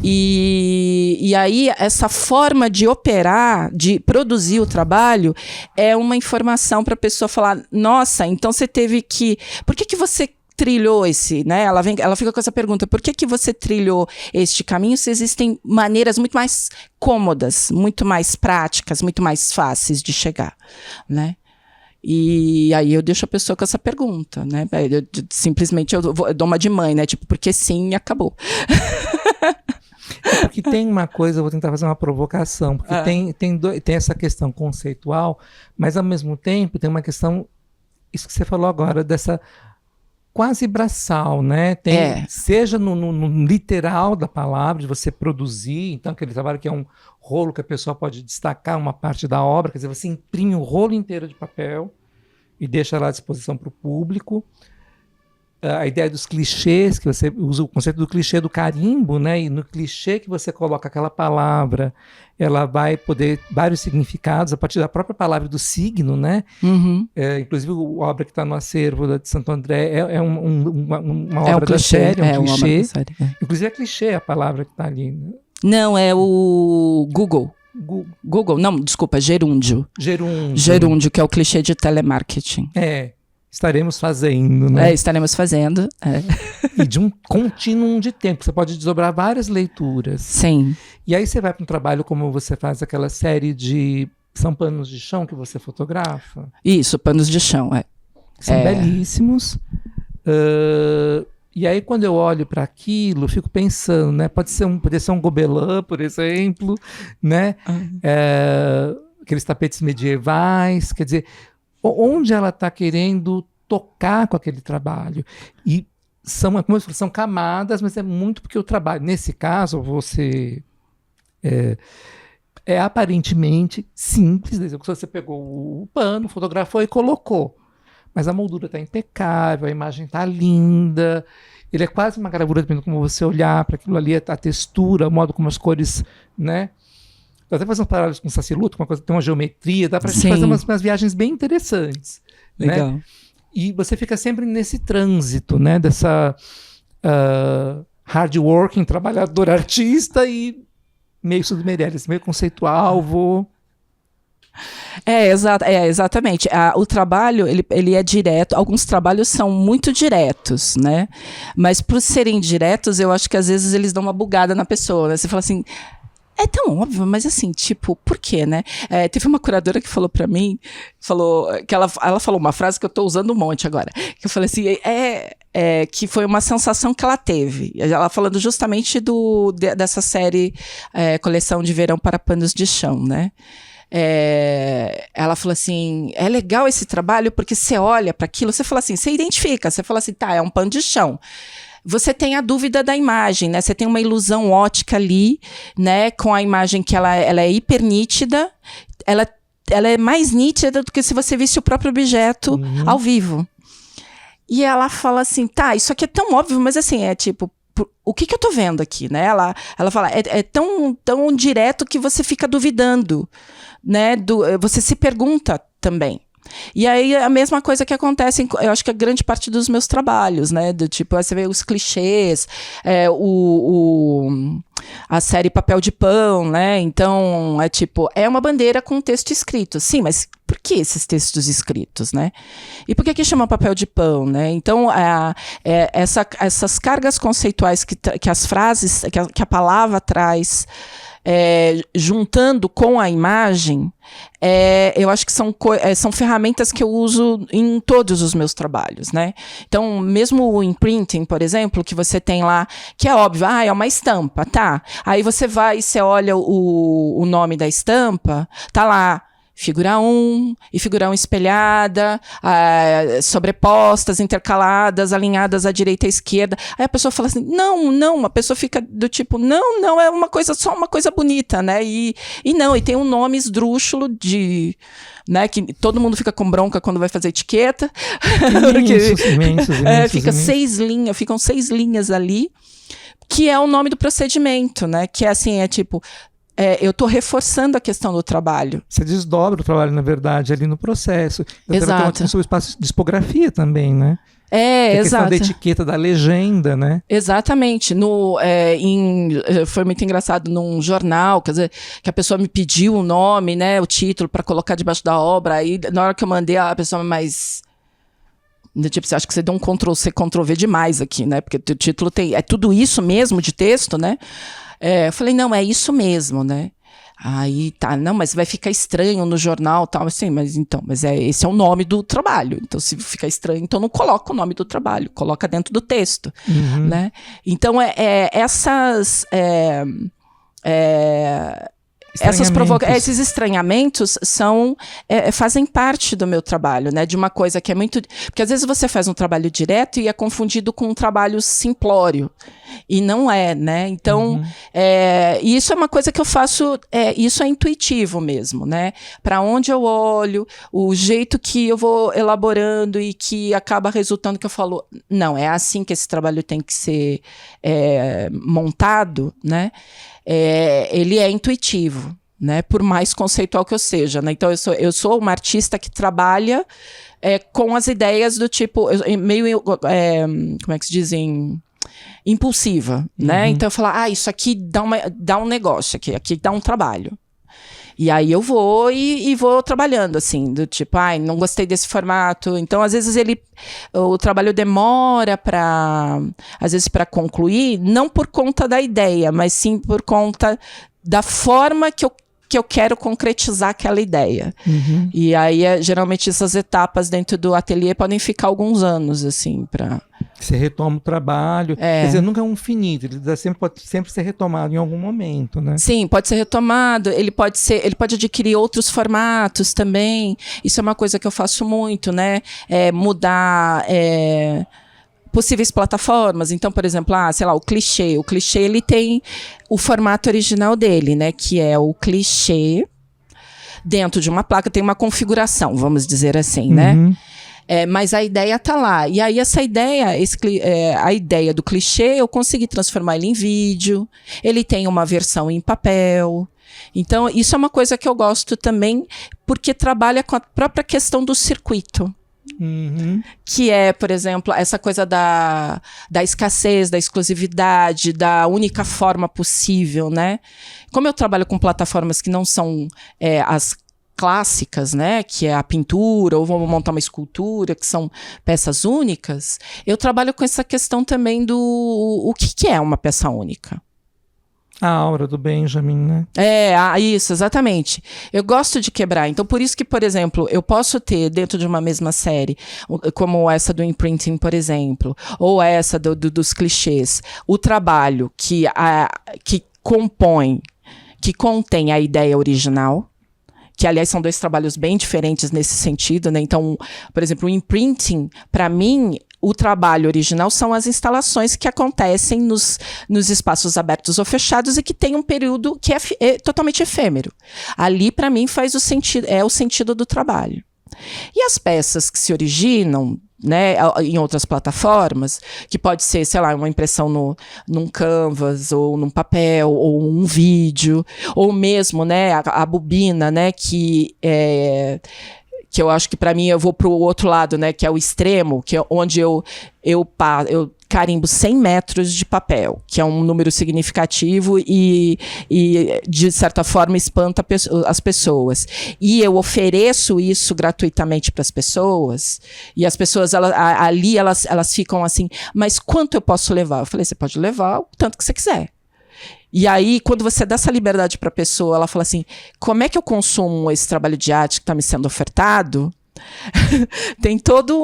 E aí essa forma de operar, de produzir o trabalho, é uma informação para a pessoa falar, nossa, então você teve que... Por que você trilhou esse, né? Ela fica com essa pergunta, por que você trilhou este caminho se existem maneiras muito mais cômodas, muito mais práticas, muito mais fáceis de chegar, né? E aí eu deixo a pessoa com essa pergunta, né? Simplesmente eu dou uma de mãe, né? Tipo, porque sim, e acabou. Porque tem uma coisa, eu vou tentar fazer uma provocação, porque tem essa questão conceitual, mas ao mesmo tempo tem uma questão, isso que você falou agora, dessa quase braçal, né? Seja no literal da palavra, de você produzir, então aquele trabalho que é um rolo que a pessoa pode destacar uma parte da obra, quer dizer, você imprime o rolo inteiro de papel e deixa lá à disposição para o público. A ideia dos clichês, que você usa o conceito do clichê do carimbo, né? E no clichê que você coloca aquela palavra, ela vai poder vários significados a partir da própria palavra do signo, né? Uhum. Inclusive a obra que está no acervo de Santo André uma obra da série, um clichê. Inclusive é clichê a palavra que está ali, né? Não, é o Google. Google, não, desculpa, gerúndio. Gerúndio, que é o clichê de telemarketing. Estaremos fazendo, né? Estaremos fazendo. E de um contínuo de tempo. Você pode desdobrar várias leituras. Sim. E aí você vai para um trabalho como você faz aquela série de... São panos de chão que você fotografa? Isso, panos de chão, São belíssimos. E aí quando eu olho para aquilo, fico pensando, né? Poderia ser um Gobelin, por exemplo, né? Aqueles tapetes medievais, quer dizer... Onde ela está querendo tocar com aquele trabalho. E são camadas, mas é muito porque o trabalho, nesse caso, você é aparentemente simples. Você pegou o pano, fotografou e colocou. Mas a moldura está impecável, a imagem está linda. Ele é quase uma gravura, dependendo como você olhar para aquilo ali, a textura, o modo como as cores, né? Dá até fazer uns paralelos com o Saci Luto, tem uma geometria, dá para fazer umas viagens bem interessantes. Legal. Né? E você fica sempre nesse trânsito, né? Dessa hard working, trabalhador artista e meio submergente, meio conceitual, exatamente. O trabalho, ele é direto. Alguns trabalhos são muito diretos, né? Mas por serem diretos, eu acho que às vezes eles dão uma bugada na pessoa, né? Você fala assim... É tão óbvio, mas assim, tipo, por quê, né? Teve uma curadora que falou pra mim, que ela falou uma frase que eu tô usando um monte agora, que eu falei assim, que foi uma sensação que ela teve. Ela falando justamente dessa série Coleção de Verão para Panos de Chão, né? Ela falou assim, é legal esse trabalho porque você olha para aquilo, você fala assim, você identifica, você fala assim, tá, é um pano de chão. Você tem a dúvida da imagem, né? Você tem uma ilusão ótica ali, né? Com a imagem que ela é hiper nítida. Ela é mais nítida do que se você visse o próprio objeto ao vivo. E ela fala assim, tá, isso aqui é tão óbvio, mas assim, tipo, o que eu tô vendo aqui, né? Ela fala, é tão direto que você fica duvidando, né? Você se pergunta também. E aí a mesma coisa que acontece, eu acho que a grande parte dos meus trabalhos, né? Do tipo, você vê os clichês, a série Papel de Pão, né? Então, é uma bandeira com texto escrito. Sim, mas por que esses textos escritos, né? E por que chama Papel de Pão, né? Então, essas cargas conceituais que as frases, que a palavra traz, juntando com a imagem, eu acho que são ferramentas que eu uso em todos os meus trabalhos, né? Então, mesmo o imprinting, por exemplo, que você tem lá, que é óbvio, é uma estampa, tá? Aí você vai e você olha o nome da estampa, tá lá, figura 1 e figura 1 espelhada, sobrepostas, intercaladas, alinhadas à direita e à esquerda. Aí a pessoa fala assim, não, a pessoa fica do tipo, não, é uma coisa, só uma coisa bonita, né? E tem um nome esdrúxulo de... Né, que todo mundo fica com bronca quando vai fazer etiqueta. Imensos. Ficam 6 linhas ali, que é o nome do procedimento, né? Que é assim, eu estou reforçando a questão do trabalho. Você desdobra o trabalho, na verdade, ali no processo. Exato. Tem sobre o espaço de discografia também, né? Exato. A questão da etiqueta, da legenda, né? Exatamente. Foi muito engraçado num jornal, quer dizer, que a pessoa me pediu o nome, né, o título para colocar debaixo da obra. Aí, na hora que eu mandei, a pessoa mais... Tipo, você acha que você deu um Ctrl-C, Ctrl-V demais aqui, né? Porque o título é tudo isso mesmo de texto, né? Eu falei, não, é isso mesmo, né? Aí tá, não, mas vai ficar estranho no jornal, tal, assim, mas esse é o nome do trabalho. Então, se ficar estranho, então não coloca o nome do trabalho, coloca dentro do texto, né? Então, esses estranhamentos fazem parte do meu trabalho, né? De uma coisa que é muito... Porque às vezes você faz um trabalho direto e é confundido com um trabalho simplório. E não é, né? Então, isso é uma coisa que eu faço... isso é intuitivo mesmo, né? Para onde eu olho, o jeito que eu vou elaborando e que acaba resultando que eu falo, não, é assim que esse trabalho tem que ser montado, né? Ele é intuitivo, né? Por mais conceitual que eu seja, né? Então eu sou uma artista que trabalha com as ideias do tipo meio como é que se dizem, impulsiva, né? Então eu falo, isso aqui dá um negócio, aqui dá um trabalho. E aí eu vou e vou trabalhando, assim, do tipo, não gostei desse formato. Então, às vezes, o trabalho demora às vezes, para concluir, não por conta da ideia, mas sim por conta da forma que eu quero concretizar aquela ideia. E aí, geralmente, essas etapas dentro do ateliê podem ficar alguns anos, assim, para... Você retoma o trabalho, quer dizer, nunca é um finito, ele pode sempre ser retomado em algum momento, né? Sim, pode ser retomado, ele pode adquirir outros formatos também, isso é uma coisa que eu faço muito, né? Mudar possíveis plataformas, então, por exemplo, sei lá, o clichê ele tem o formato original dele, né? Que é o clichê, dentro de uma placa tem uma configuração, vamos dizer assim, né? Mas a ideia está lá. E aí essa ideia, a ideia do clichê, eu consegui transformar ele em vídeo. Ele tem uma versão em papel. Então, isso é uma coisa que eu gosto também, porque trabalha com a própria questão do circuito. Que é, por exemplo, essa coisa da escassez, da exclusividade, da única forma possível, né? Como eu trabalho com plataformas que não são as clássicas, né, que é a pintura, ou vamos montar uma escultura, que são peças únicas, eu trabalho com essa questão também do o que é uma peça única. A aura do Benjamin, né? Isso, exatamente. Eu gosto de quebrar. Então, por isso que, por exemplo, eu posso ter dentro de uma mesma série, como essa do imprinting, por exemplo, ou essa dos clichês, o trabalho que contém a ideia original, que, aliás, são 2 trabalhos bem diferentes nesse sentido, né? Então, por exemplo, o imprinting, para mim, o trabalho original são as instalações que acontecem nos espaços abertos ou fechados e que tem um período que é totalmente efêmero. Ali, para mim, é o sentido do trabalho. E as peças que se originam, né, em outras plataformas, que pode ser, sei lá, uma impressão num canvas, ou num papel, ou um vídeo, ou mesmo, né, a bobina, né, que eu acho que, para mim, eu vou para o outro lado, né, que é o extremo, que é onde eu carimbo 100 metros de papel, que é um número significativo e de certa forma, espanta as pessoas. E eu ofereço isso gratuitamente para as pessoas, e as pessoas, elas ficam assim, mas quanto eu posso levar? Eu falei, você pode levar o tanto que você quiser. E aí, quando você dá essa liberdade para a pessoa, ela fala assim, como é que eu consumo esse trabalho de arte que está me sendo ofertado? tem todo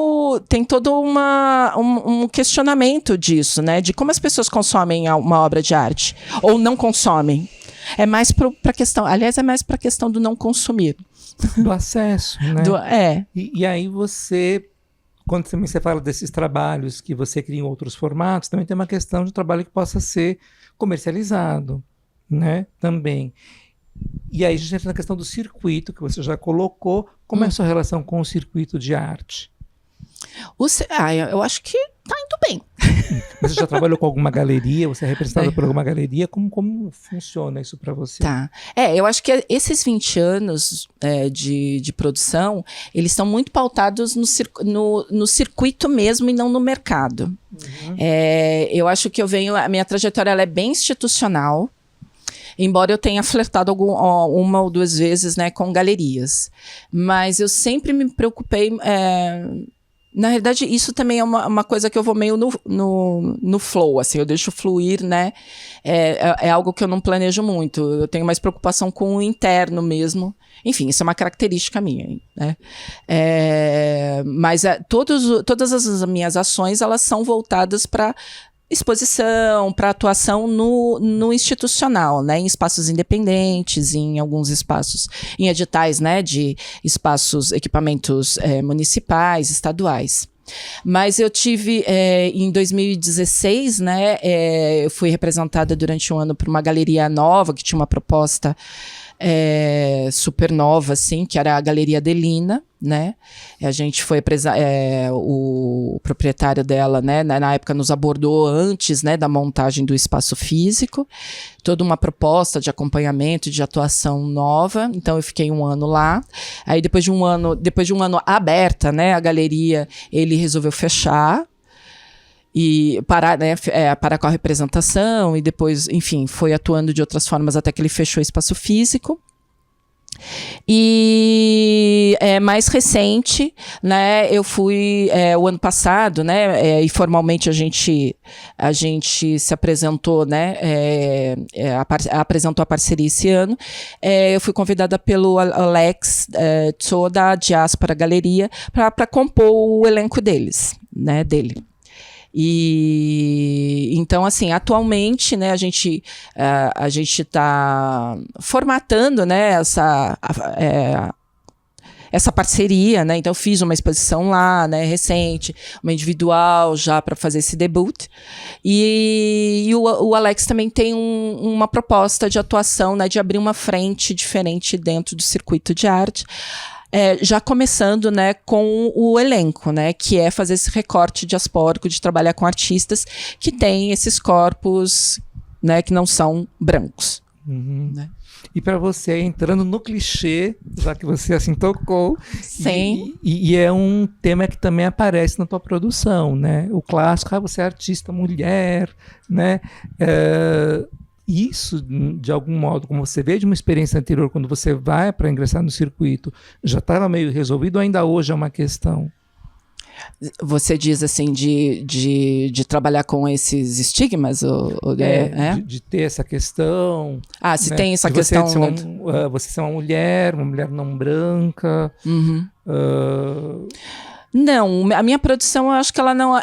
um questionamento disso, né? De como as pessoas consomem uma obra de arte, ou não consomem. É mais para questão, aliás, é mais para a questão do não consumir. Do acesso, né? É. E aí você, quando também você fala desses trabalhos que você cria em outros formatos, também tem uma questão de trabalho que possa ser comercializado, né? Também. E aí a gente entra na questão do circuito, que você já colocou. Como é a sua relação com o circuito de arte? Eu acho que tá indo bem. Você já trabalhou com alguma galeria? Você é representada por alguma galeria? Como funciona isso para você? Tá. Eu acho que esses 20 anos de produção, eles estão muito pautados no circuito mesmo e não no mercado. Uhum. Eu acho que a minha trajetória ela é bem institucional, embora eu tenha flertado uma ou duas vezes, né, com galerias. Mas eu sempre me preocupei... Na realidade, isso também é uma coisa que eu vou meio no flow, assim, eu deixo fluir, né? É algo que eu não planejo muito. Eu tenho mais preocupação com o interno mesmo. Enfim, isso é uma característica minha, né? Mas todas as minhas ações, elas são voltadas para exposição, para atuação no institucional, né, em espaços independentes, em alguns espaços, em editais, né, de espaços, equipamentos municipais, estaduais. Mas eu tive, em 2016, né, eu fui representada durante um ano por uma galeria nova, que tinha uma proposta super nova, assim, que era a Galeria Adelina, né? A gente foi o proprietário dela, né, na época nos abordou antes, né, da montagem do espaço físico, toda uma proposta de acompanhamento, de atuação nova. Então eu fiquei um ano lá. Aí depois de um ano aberta, né, a galeria, ele resolveu fechar e parar, né, parar com a representação, e depois, enfim, foi atuando de outras formas até que ele fechou o espaço físico. E mais recente, né, eu fui o ano passado, né, e formalmente a gente se apresentou, né, apresentou a parceria esse ano. Eu fui convidada pelo Alex Tso da Diáspora Galeria para compor o elenco dele. E então, assim, atualmente, né, a gente está formatando, né, essa parceria, né? Então fiz uma exposição lá, né, recente, uma individual já para fazer esse debut. E o Alex também tem uma proposta de atuação, né, de abrir uma frente diferente dentro do circuito de arte. Já começando, né, com o elenco, né, que é fazer esse recorte diaspórico, de trabalhar com artistas que têm esses corpos, né, que não são brancos. Uhum. Né? E para você, entrando no clichê, já que você assim tocou, sim. E é um tema que também aparece na tua produção, né? O clássico, você é artista mulher, né? Isso, de algum modo, como você vê de uma experiência anterior, quando você vai para ingressar no circuito, já estava meio resolvido ou ainda hoje é uma questão? Você diz assim, de trabalhar com esses estigmas? De ter essa questão. Se né? Tem essa questão. Você ser uma mulher não branca. Uhum. Não, a minha produção, eu acho que ela não,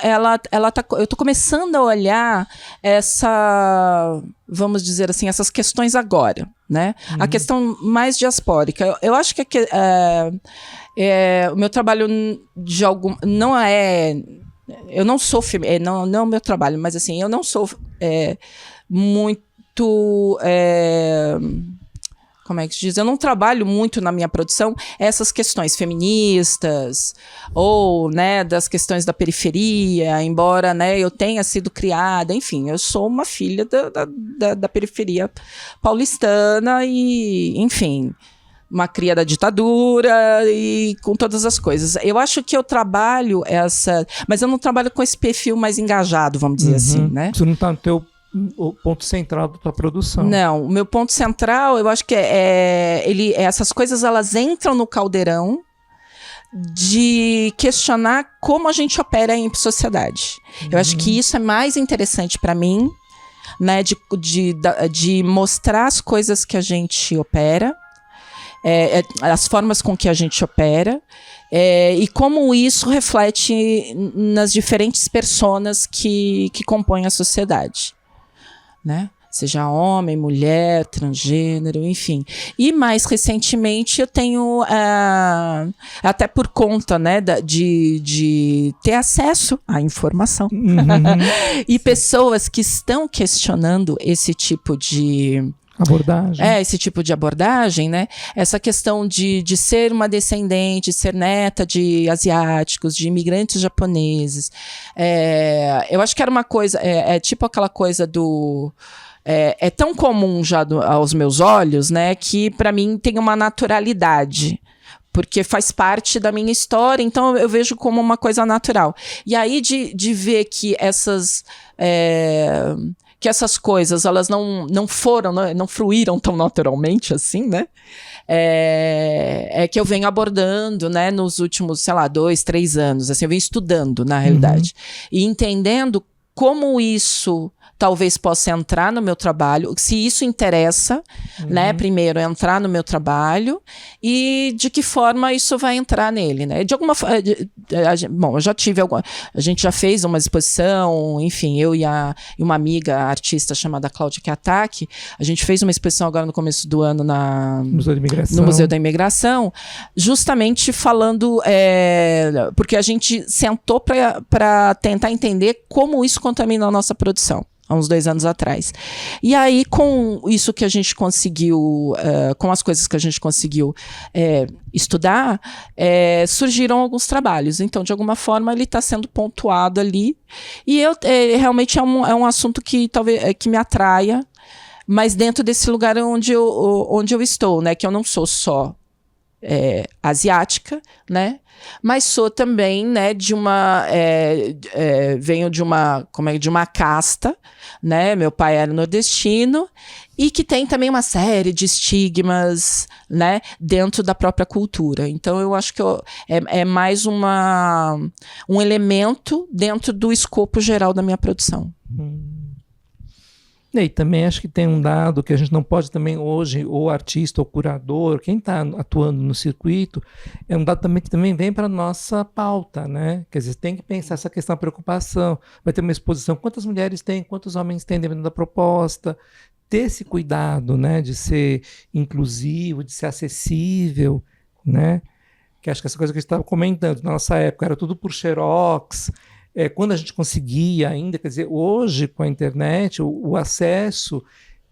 eu tô começando a olhar vamos dizer assim, essas questões agora, né? Uhum. A questão mais diaspórica. Eu acho que o meu trabalho não é, eu não sou, não é o meu trabalho, mas assim, eu não sou muito... como é que se diz? Eu não trabalho muito na minha produção essas questões feministas ou, né, das questões da periferia, embora, né, eu tenha sido criada, enfim, eu sou uma filha da periferia paulistana e, enfim, uma cria da ditadura e com todas as coisas. Eu acho que eu trabalho mas eu não trabalho com esse perfil mais engajado, vamos dizer assim, né? Isso não está no teu... o ponto central da tua produção. Não, o meu ponto central, eu acho que essas coisas, elas entram no caldeirão de questionar como a gente opera em sociedade. Eu acho que isso é mais interessante para mim, né, de mostrar as coisas que a gente opera, as formas com que a gente opera, e como isso reflete nas diferentes personas que compõem a sociedade. Né? seja homem, mulher, transgênero, enfim. E mais recentemente eu tenho, até por conta, né, de ter acesso à informação, e pessoas que estão questionando esse tipo de abordagem. Esse tipo de abordagem, né? Essa questão de ser uma descendente, ser neta de asiáticos, de imigrantes japoneses. Eu acho que era uma coisa, tipo aquela coisa do... É tão comum já aos meus olhos, né? Que para mim tem uma naturalidade. Porque faz parte da minha história, então eu vejo como uma coisa natural. E aí de ver que essas coisas, elas não fluíram tão naturalmente assim, né? Que eu venho abordando, né, nos últimos, 2, 3 anos, assim, eu venho estudando, na realidade, e entendendo como isso talvez possa entrar no meu trabalho, se isso interessa, né, primeiro entrar no meu trabalho, e de que forma isso vai entrar nele, né, de alguma forma, bom, eu já tive a gente já fez uma exposição, enfim, eu e uma amiga artista chamada Cláudia Kiataki, a gente fez uma exposição agora no começo do ano no Museu da Imigração, justamente falando, porque a gente sentou para tentar entender como isso contamina a nossa produção, há uns 2 anos atrás. E aí, com isso que a gente conseguiu, com as coisas que a gente conseguiu estudar, surgiram alguns trabalhos. Então, de alguma forma, ele está sendo pontuado ali. E realmente é um assunto que talvez que me atraia, mas dentro desse lugar onde eu estou, né? Que eu não sou só asiática, né? Mas sou também, né, venho de uma casta, né, meu pai era nordestino, e que tem também uma série de estigmas, né, dentro da própria cultura. Então eu acho que é mais um elemento dentro do escopo geral da minha produção. E também acho que tem um dado que a gente não pode também hoje, ou artista, ou curador, quem está atuando no circuito, é um dado também que também vem para a nossa pauta, né? Quer dizer, tem que pensar essa questão da preocupação. Vai ter uma exposição, quantas mulheres tem, quantos homens tem dentro da proposta, ter esse cuidado, né, de ser inclusivo, de ser acessível, né? Que acho que essa coisa que a gente estava comentando, na nossa época era tudo por xerox. Quando a gente conseguia ainda, quer dizer, hoje com a internet, o acesso,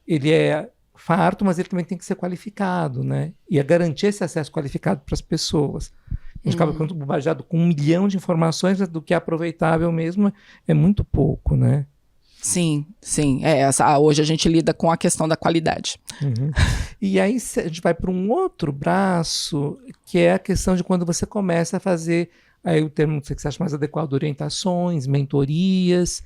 ele é farto, mas ele também tem que ser qualificado, né? E garantir esse acesso qualificado para as pessoas. A gente acaba ficando bombardeado com 1 milhão de informações, do que é aproveitável mesmo é muito pouco, né? Sim. Hoje a gente lida com a questão da qualidade. E aí a gente vai para um outro braço, que é a questão de quando você começa a fazer... Aí o termo que você acha mais adequado, orientações, mentorias,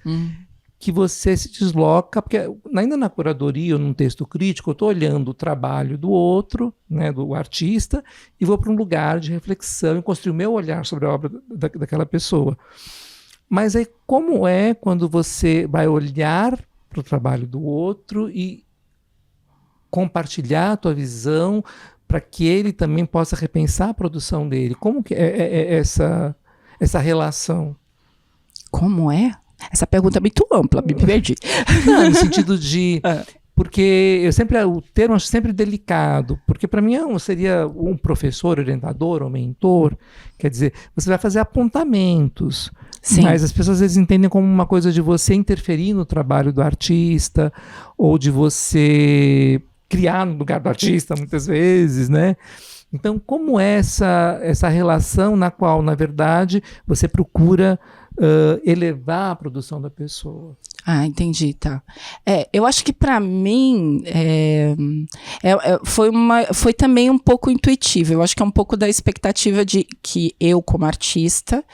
que você se desloca, porque ainda na curadoria ou num texto crítico, eu estou olhando o trabalho do outro, né, do artista, e vou para um lugar de reflexão e construir o meu olhar sobre a obra daquela pessoa. Mas aí como é quando você vai olhar para o trabalho do outro e compartilhar a tua visão, para que ele também possa repensar a produção dele? Como que é essa relação? Como é? Essa pergunta é muito ampla, me perdi. Não, no sentido de... Porque o termo eu acho sempre delicado, porque para mim seria um professor, orientador ou mentor, quer dizer, você vai fazer apontamentos, Sim. Mas as pessoas às vezes entendem como uma coisa de você interferir no trabalho do artista, ou de você... criar no lugar do artista, muitas vezes, né? Então, como é essa relação na qual, na verdade, você procura elevar a produção da pessoa? Ah, entendi, tá. Eu acho que para mim foi também um pouco intuitivo. Eu acho que é um pouco da expectativa de que eu, como artista,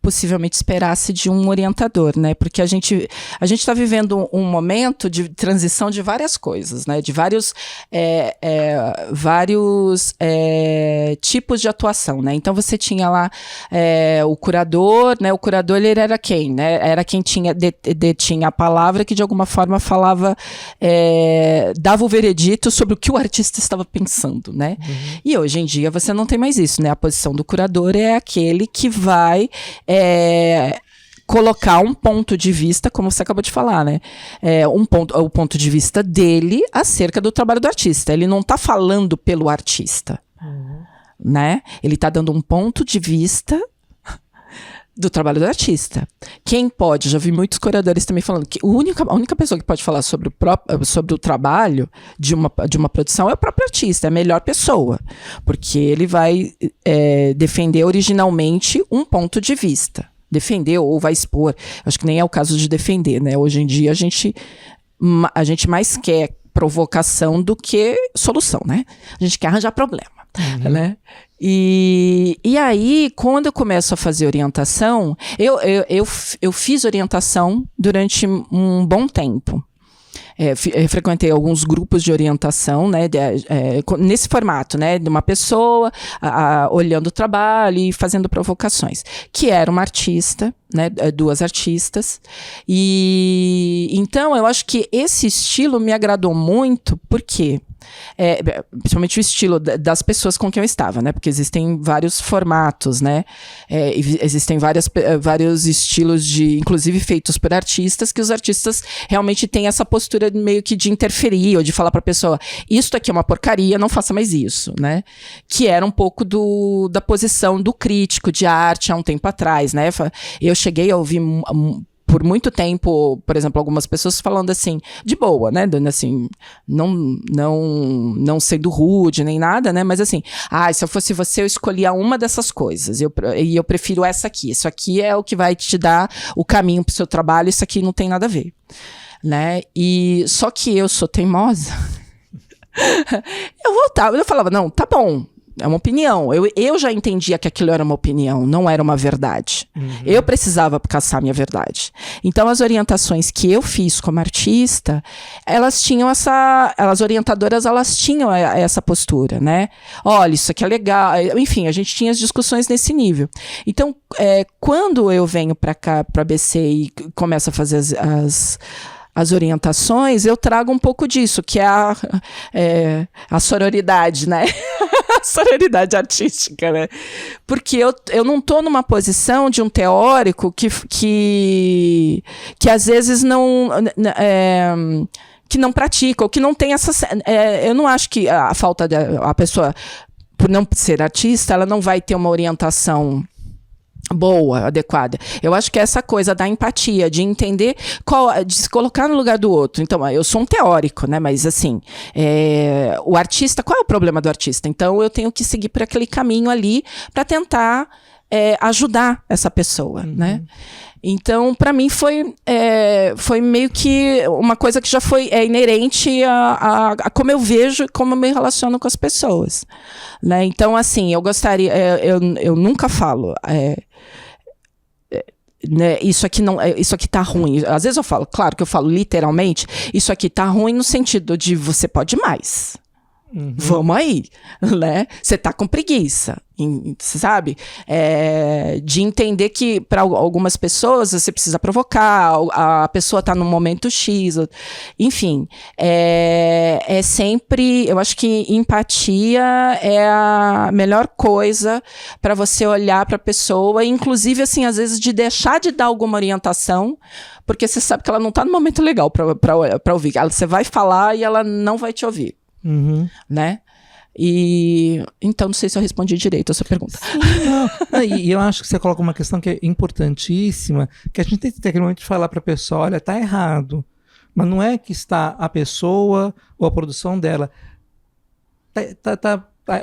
possivelmente esperasse de um orientador, né? Porque a gente está vivendo um momento de transição de várias coisas, né? De vários tipos de atuação, né? Então você tinha lá o curador, né? O curador, ele era quem, né? Era quem detinha a palavra, que de alguma forma falava, dava o veredito sobre o que o artista estava pensando, né? E hoje em dia você não tem mais isso, né? A posição do curador é aquele que vai colocar um ponto de vista, como você acabou de falar, né? O ponto de vista dele acerca do trabalho do artista. Ele não está falando pelo artista, né? Ele está dando um ponto de vista do trabalho do artista. Quem pode, já vi muitos curadores também falando que a única pessoa que pode falar sobre o trabalho de uma produção é o próprio artista, é a melhor pessoa, porque ele vai defender originalmente um ponto de vista. Defender ou vai expor. Acho que nem é o caso de defender, né? Hoje em dia a gente mais quer provocação do que solução, né? A gente quer arranjar problema, né? E aí, quando eu começo a fazer orientação, eu fiz orientação durante um bom tempo. Frequentei alguns grupos de orientação, né, nesse formato, né, de uma pessoa olhando o trabalho e fazendo provocações, que era uma artista, né, 2 artistas, e então eu acho que esse estilo me agradou muito, porque principalmente o estilo das pessoas com quem eu estava, né? Porque existem vários formatos, né? Existem vários estilos inclusive feitos por artistas, que os artistas realmente têm essa postura meio que de interferir ou de falar para a pessoa: isso aqui é uma porcaria, não faça mais isso, né? Que era um pouco da posição do crítico de arte há um tempo atrás, né? Eu cheguei a ouvir por muito tempo, por exemplo, algumas pessoas falando assim, de boa, né, assim, não sendo rude nem nada, né, mas assim, se eu fosse você, eu escolhia uma dessas coisas, e eu prefiro essa aqui, isso aqui é o que vai te dar o caminho pro seu trabalho, isso aqui não tem nada a ver, né, e só que eu sou teimosa, eu falava, não, tá bom, é uma opinião. Eu já entendia que aquilo era uma opinião, não era uma verdade. Eu precisava caçar minha verdade. Então, as orientações que eu fiz como artista, as orientadoras, elas tinham essa postura, né? Olha, isso aqui é legal. Enfim, a gente tinha as discussões nesse nível. Então, quando eu venho para cá, para ABC e começo a fazer as orientações, eu trago um pouco disso, que é a sororidade, né? A sororidade artística, né? Porque eu não estou numa posição de um teórico que às vezes que não pratica, ou que não tem essa... eu não acho que a pessoa, por não ser artista, ela não vai ter uma orientação boa, adequada. Eu acho que é essa coisa da empatia, de entender, de se colocar no lugar do outro. Então, eu sou um teórico, né? Mas assim, o artista, qual é o problema do artista? Então, eu tenho que seguir por aquele caminho ali para tentar ajudar essa pessoa, né? Então, para mim, foi meio que uma coisa que já foi inerente a como eu vejo e como eu me relaciono com as pessoas, né? Então, assim, eu gostaria... eu nunca falo... né, isso aqui tá ruim. Às vezes eu falo, claro que eu falo literalmente, isso aqui tá ruim no sentido de você pode mais. Vamos aí, né? Você tá com preguiça, sabe? De entender que para algumas pessoas você precisa provocar, a pessoa tá num momento X, enfim, sempre, eu acho que empatia é a melhor coisa para você olhar para a pessoa, inclusive, assim, às vezes de deixar de dar alguma orientação, porque você sabe que ela não tá no momento legal para ouvir. Você vai falar e ela não vai te ouvir. Né? E então não sei se eu respondi direito a sua pergunta. Sim, e eu acho que você coloca uma questão que é importantíssima, que a gente tem que ter aquele momento de falar para a pessoa: olha, tá errado, mas não é que está a pessoa ou a produção dela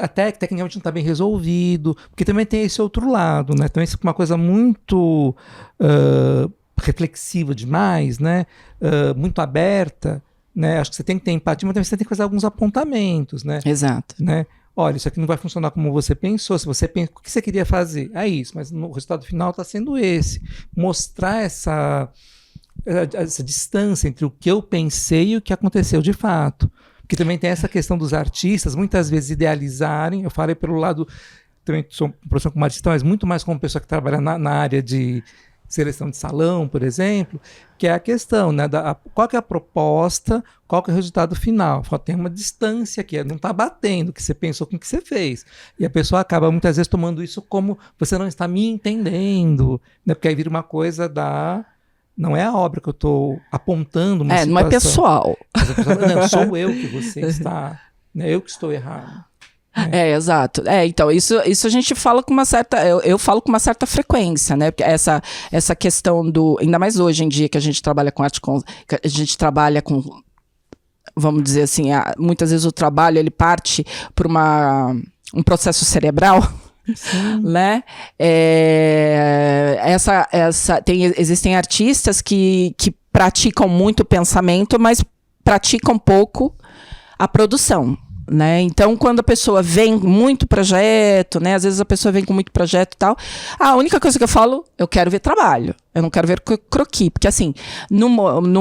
até que tecnicamente não está bem resolvido, porque também tem esse outro lado, né? Então isso é uma coisa muito reflexiva demais, né? Muito aberta. Né? Acho que você tem que ter empatia, mas também você tem que fazer alguns apontamentos, né? Exato. Né? Olha, isso aqui não vai funcionar como você pensou. Se você pensa, o que você queria fazer? É isso, mas o resultado final está sendo esse. Mostrar essa distância entre o que eu pensei e o que aconteceu de fato. Porque também tem essa questão dos artistas, muitas vezes idealizarem. Eu falei pelo lado, também sou professor como artista, mas muito mais como pessoa que trabalha na área de seleção de salão, por exemplo, que é a questão, né, qual que é a proposta, qual que é o resultado final. Tem uma distância aqui, não está batendo o que você pensou com o que você fez. E a pessoa acaba muitas vezes tomando isso como você não está me entendendo, né, porque aí vira uma coisa não é a obra que eu estou apontando uma situação. Não é pessoal. Não, sou eu que você está, né, eu que estou errado. Exato. Então, isso a gente fala com uma certa... Eu falo com uma certa frequência, né? Porque essa questão ainda mais hoje em dia que a gente trabalha com arte, a gente trabalha com... Vamos dizer assim, muitas vezes o trabalho, ele parte por um processo cerebral, né? Existem artistas que praticam muito o pensamento, mas praticam pouco a produção. Né? Então, quando a pessoa vem muito projeto, né? Às vezes a pessoa vem com muito projeto e tal, a única coisa que eu falo, eu quero ver trabalho, eu não quero ver croquis, porque assim, no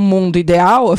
mundo ideal,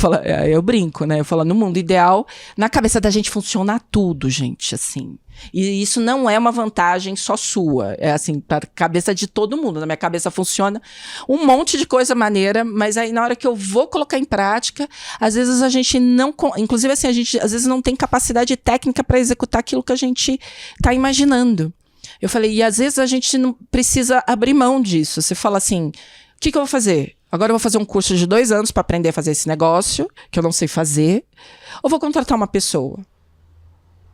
eu brinco, né? Eu falo, no mundo ideal, na cabeça da gente funciona tudo, gente, assim. E isso não é uma vantagem só sua, é assim, para a cabeça de todo mundo. Na minha cabeça funciona um monte de coisa maneira, mas aí na hora que eu vou colocar em prática, às vezes a gente não, inclusive assim, a gente às vezes não tem capacidade técnica para executar aquilo que a gente está imaginando. Eu falei, e às vezes a gente não precisa abrir mão disso. Você fala assim, o que eu vou fazer? Agora eu vou fazer um curso de 2 anos para aprender a fazer esse negócio, que eu não sei fazer, ou vou contratar uma pessoa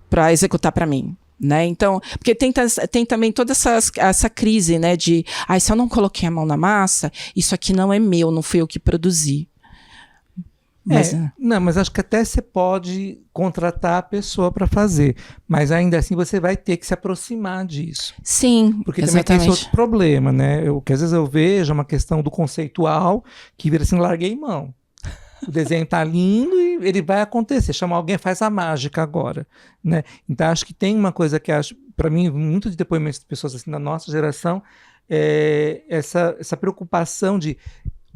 para executar para mim, né? Então, porque tem também toda essa crise, né, de, se eu não coloquei a mão na massa, isso aqui não é meu, não fui eu que produzi. Mas acho que até você pode contratar a pessoa para fazer, mas ainda assim você vai ter que se aproximar disso. Sim, porque exatamente. Também tem esse outro problema, né? Que às vezes eu vejo uma questão do conceitual que vira assim, larguei mão. O desenho tá lindo e ele vai acontecer. Chama alguém, faz a mágica agora, né? Então acho que tem uma coisa que acho, para mim, muito de depoimentos de pessoas assim da nossa geração, essa preocupação de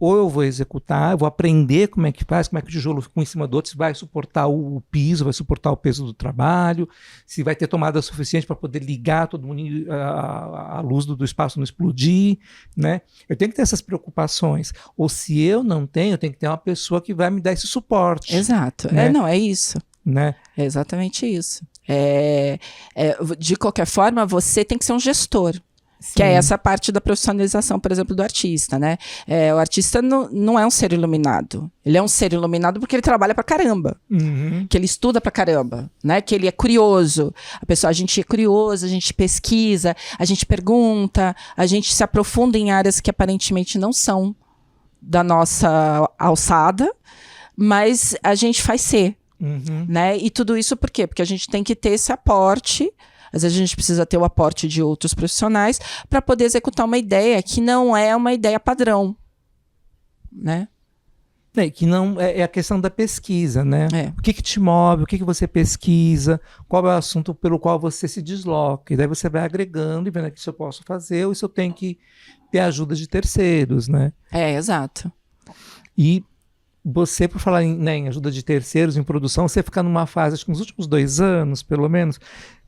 ou eu vou executar, eu vou aprender como é que faz, como é que o tijolo fica um em cima do outro, se vai suportar o piso, vai suportar o peso do trabalho, se vai ter tomada suficiente para poder ligar todo mundo, a luz do espaço não explodir, né? Eu tenho que ter essas preocupações. Ou se eu não tenho, eu tenho que ter uma pessoa que vai me dar esse suporte. Exato. Né? É isso. Né? É exatamente isso. De qualquer forma, você tem que ser um gestor. Sim. Que é essa parte da profissionalização, por exemplo, do artista, né? O artista não é um ser iluminado. Ele é um ser iluminado porque ele trabalha pra caramba. Uhum. Que ele estuda pra caramba, né? Que ele é curioso. A gente é curioso, a gente pesquisa, a gente pergunta, a gente se aprofunda em áreas que aparentemente não são da nossa alçada, mas a gente faz ser. Uhum. Né? E tudo isso por quê? Porque a gente tem que ter esse aporte. Às vezes a gente precisa ter o aporte de outros profissionais para poder executar uma ideia que não é uma ideia padrão, né? Que não é a questão da pesquisa, né? O que te move, o que você pesquisa, qual é o assunto pelo qual você se desloca. E daí você vai agregando e vendo que isso eu posso fazer ou isso eu tenho que ter ajuda de terceiros, né? Exato. E você, por falar em ajuda de terceiros, em produção, você fica numa fase, acho que nos últimos 2 anos, pelo menos,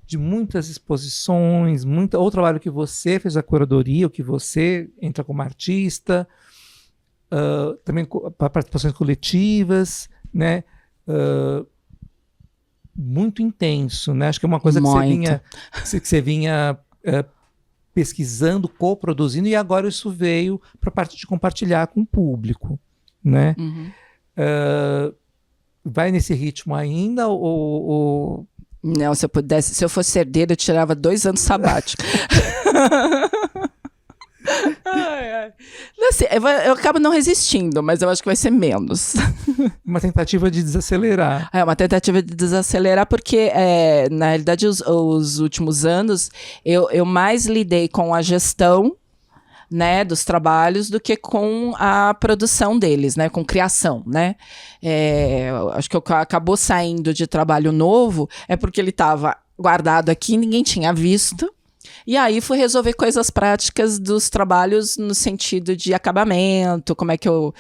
de muitas exposições, ou trabalho que você fez a curadoria, ou que você entra como artista, também para participações coletivas, né? Muito intenso, né? Acho que é uma coisa que você vinha pesquisando, coproduzindo, e agora isso veio para a parte de compartilhar com o público, né? Uhum. Vai nesse ritmo ainda ou... Não, se eu fosse herdeira, eu tirava 2 anos sabático. Assim, eu acabo não resistindo, mas eu acho que vai ser menos. Uma tentativa de desacelerar. Uma tentativa de desacelerar, porque, na realidade, os últimos anos, eu mais lidei com a gestão, né, dos trabalhos do que com a produção deles, né, com criação, né. Acho que acabou saindo de trabalho novo porque ele estava guardado aqui, ninguém tinha visto, e aí fui resolver coisas práticas dos trabalhos no sentido de acabamento, como é que eu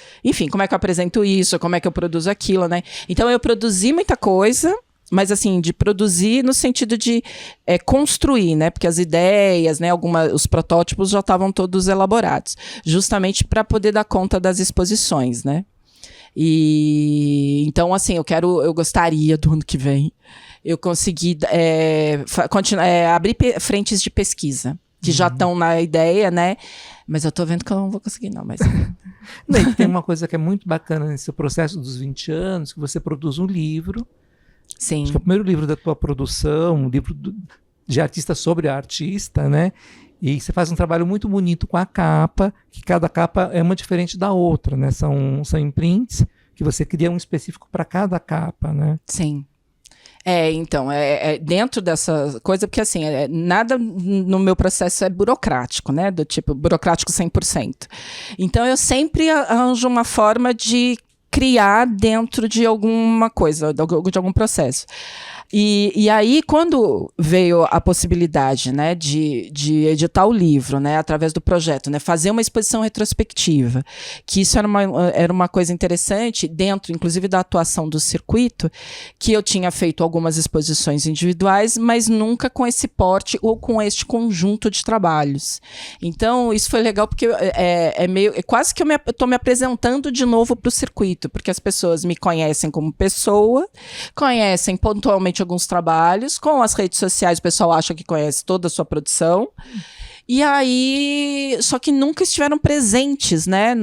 apresento isso, como é que eu produzo aquilo, né. Então eu produzi muita coisa, mas assim, de produzir no sentido de construir, né? Porque as ideias, né? Os protótipos já estavam todos elaborados, justamente para poder dar conta das exposições, né? E então, assim, eu gostaria do ano que vem eu conseguir abrir frentes de pesquisa que já estão na ideia, né? Mas eu tô vendo que eu não vou conseguir, não. Mas tem uma coisa que é muito bacana nesse processo dos 20 anos, que você produz um livro. Sim. Acho que é o primeiro livro da tua produção, um livro de artista sobre artista, né? E você faz um trabalho muito bonito com a capa, que cada capa é uma diferente da outra, né? São imprints que você cria um específico para cada capa, né? Sim. Então, dentro dessa coisa, porque assim, nada no meu processo é burocrático, né? Do tipo, burocrático 100%. Então, eu sempre arranjo uma forma de criar dentro de alguma coisa, de algum processo. E aí, quando veio a possibilidade, né, de editar o livro, né, através do projeto, né, fazer uma exposição retrospectiva, que isso era uma coisa interessante, dentro, inclusive, da atuação do circuito, que eu tinha feito algumas exposições individuais, mas nunca com esse porte ou com este conjunto de trabalhos. Então, isso foi legal, porque quase que eu estou me apresentando de novo para o circuito, porque as pessoas me conhecem como pessoa, conhecem pontualmente alguns trabalhos, com as redes sociais o pessoal acha que conhece toda a sua produção, e aí, só que nunca estiveram presentes, né,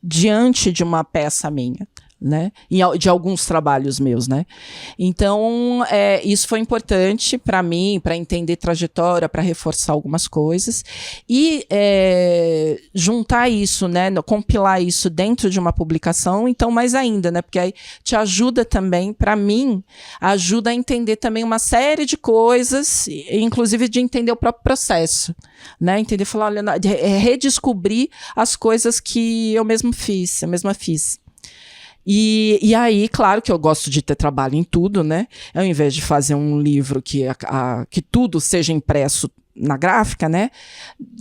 diante de uma peça minha, né, de alguns trabalhos meus, né. Então, isso foi importante para mim, para entender trajetória, para reforçar algumas coisas, e juntar isso, né, compilar isso dentro de uma publicação, então mais ainda, né, porque aí te ajuda também, para mim, ajuda a entender também uma série de coisas, inclusive de entender o próprio processo, né, entender, falar, olha, redescobrir as coisas que eu mesma fiz. E aí, claro que eu gosto de ter trabalho em tudo, né? Ao invés de fazer um livro que tudo seja impresso na gráfica, né?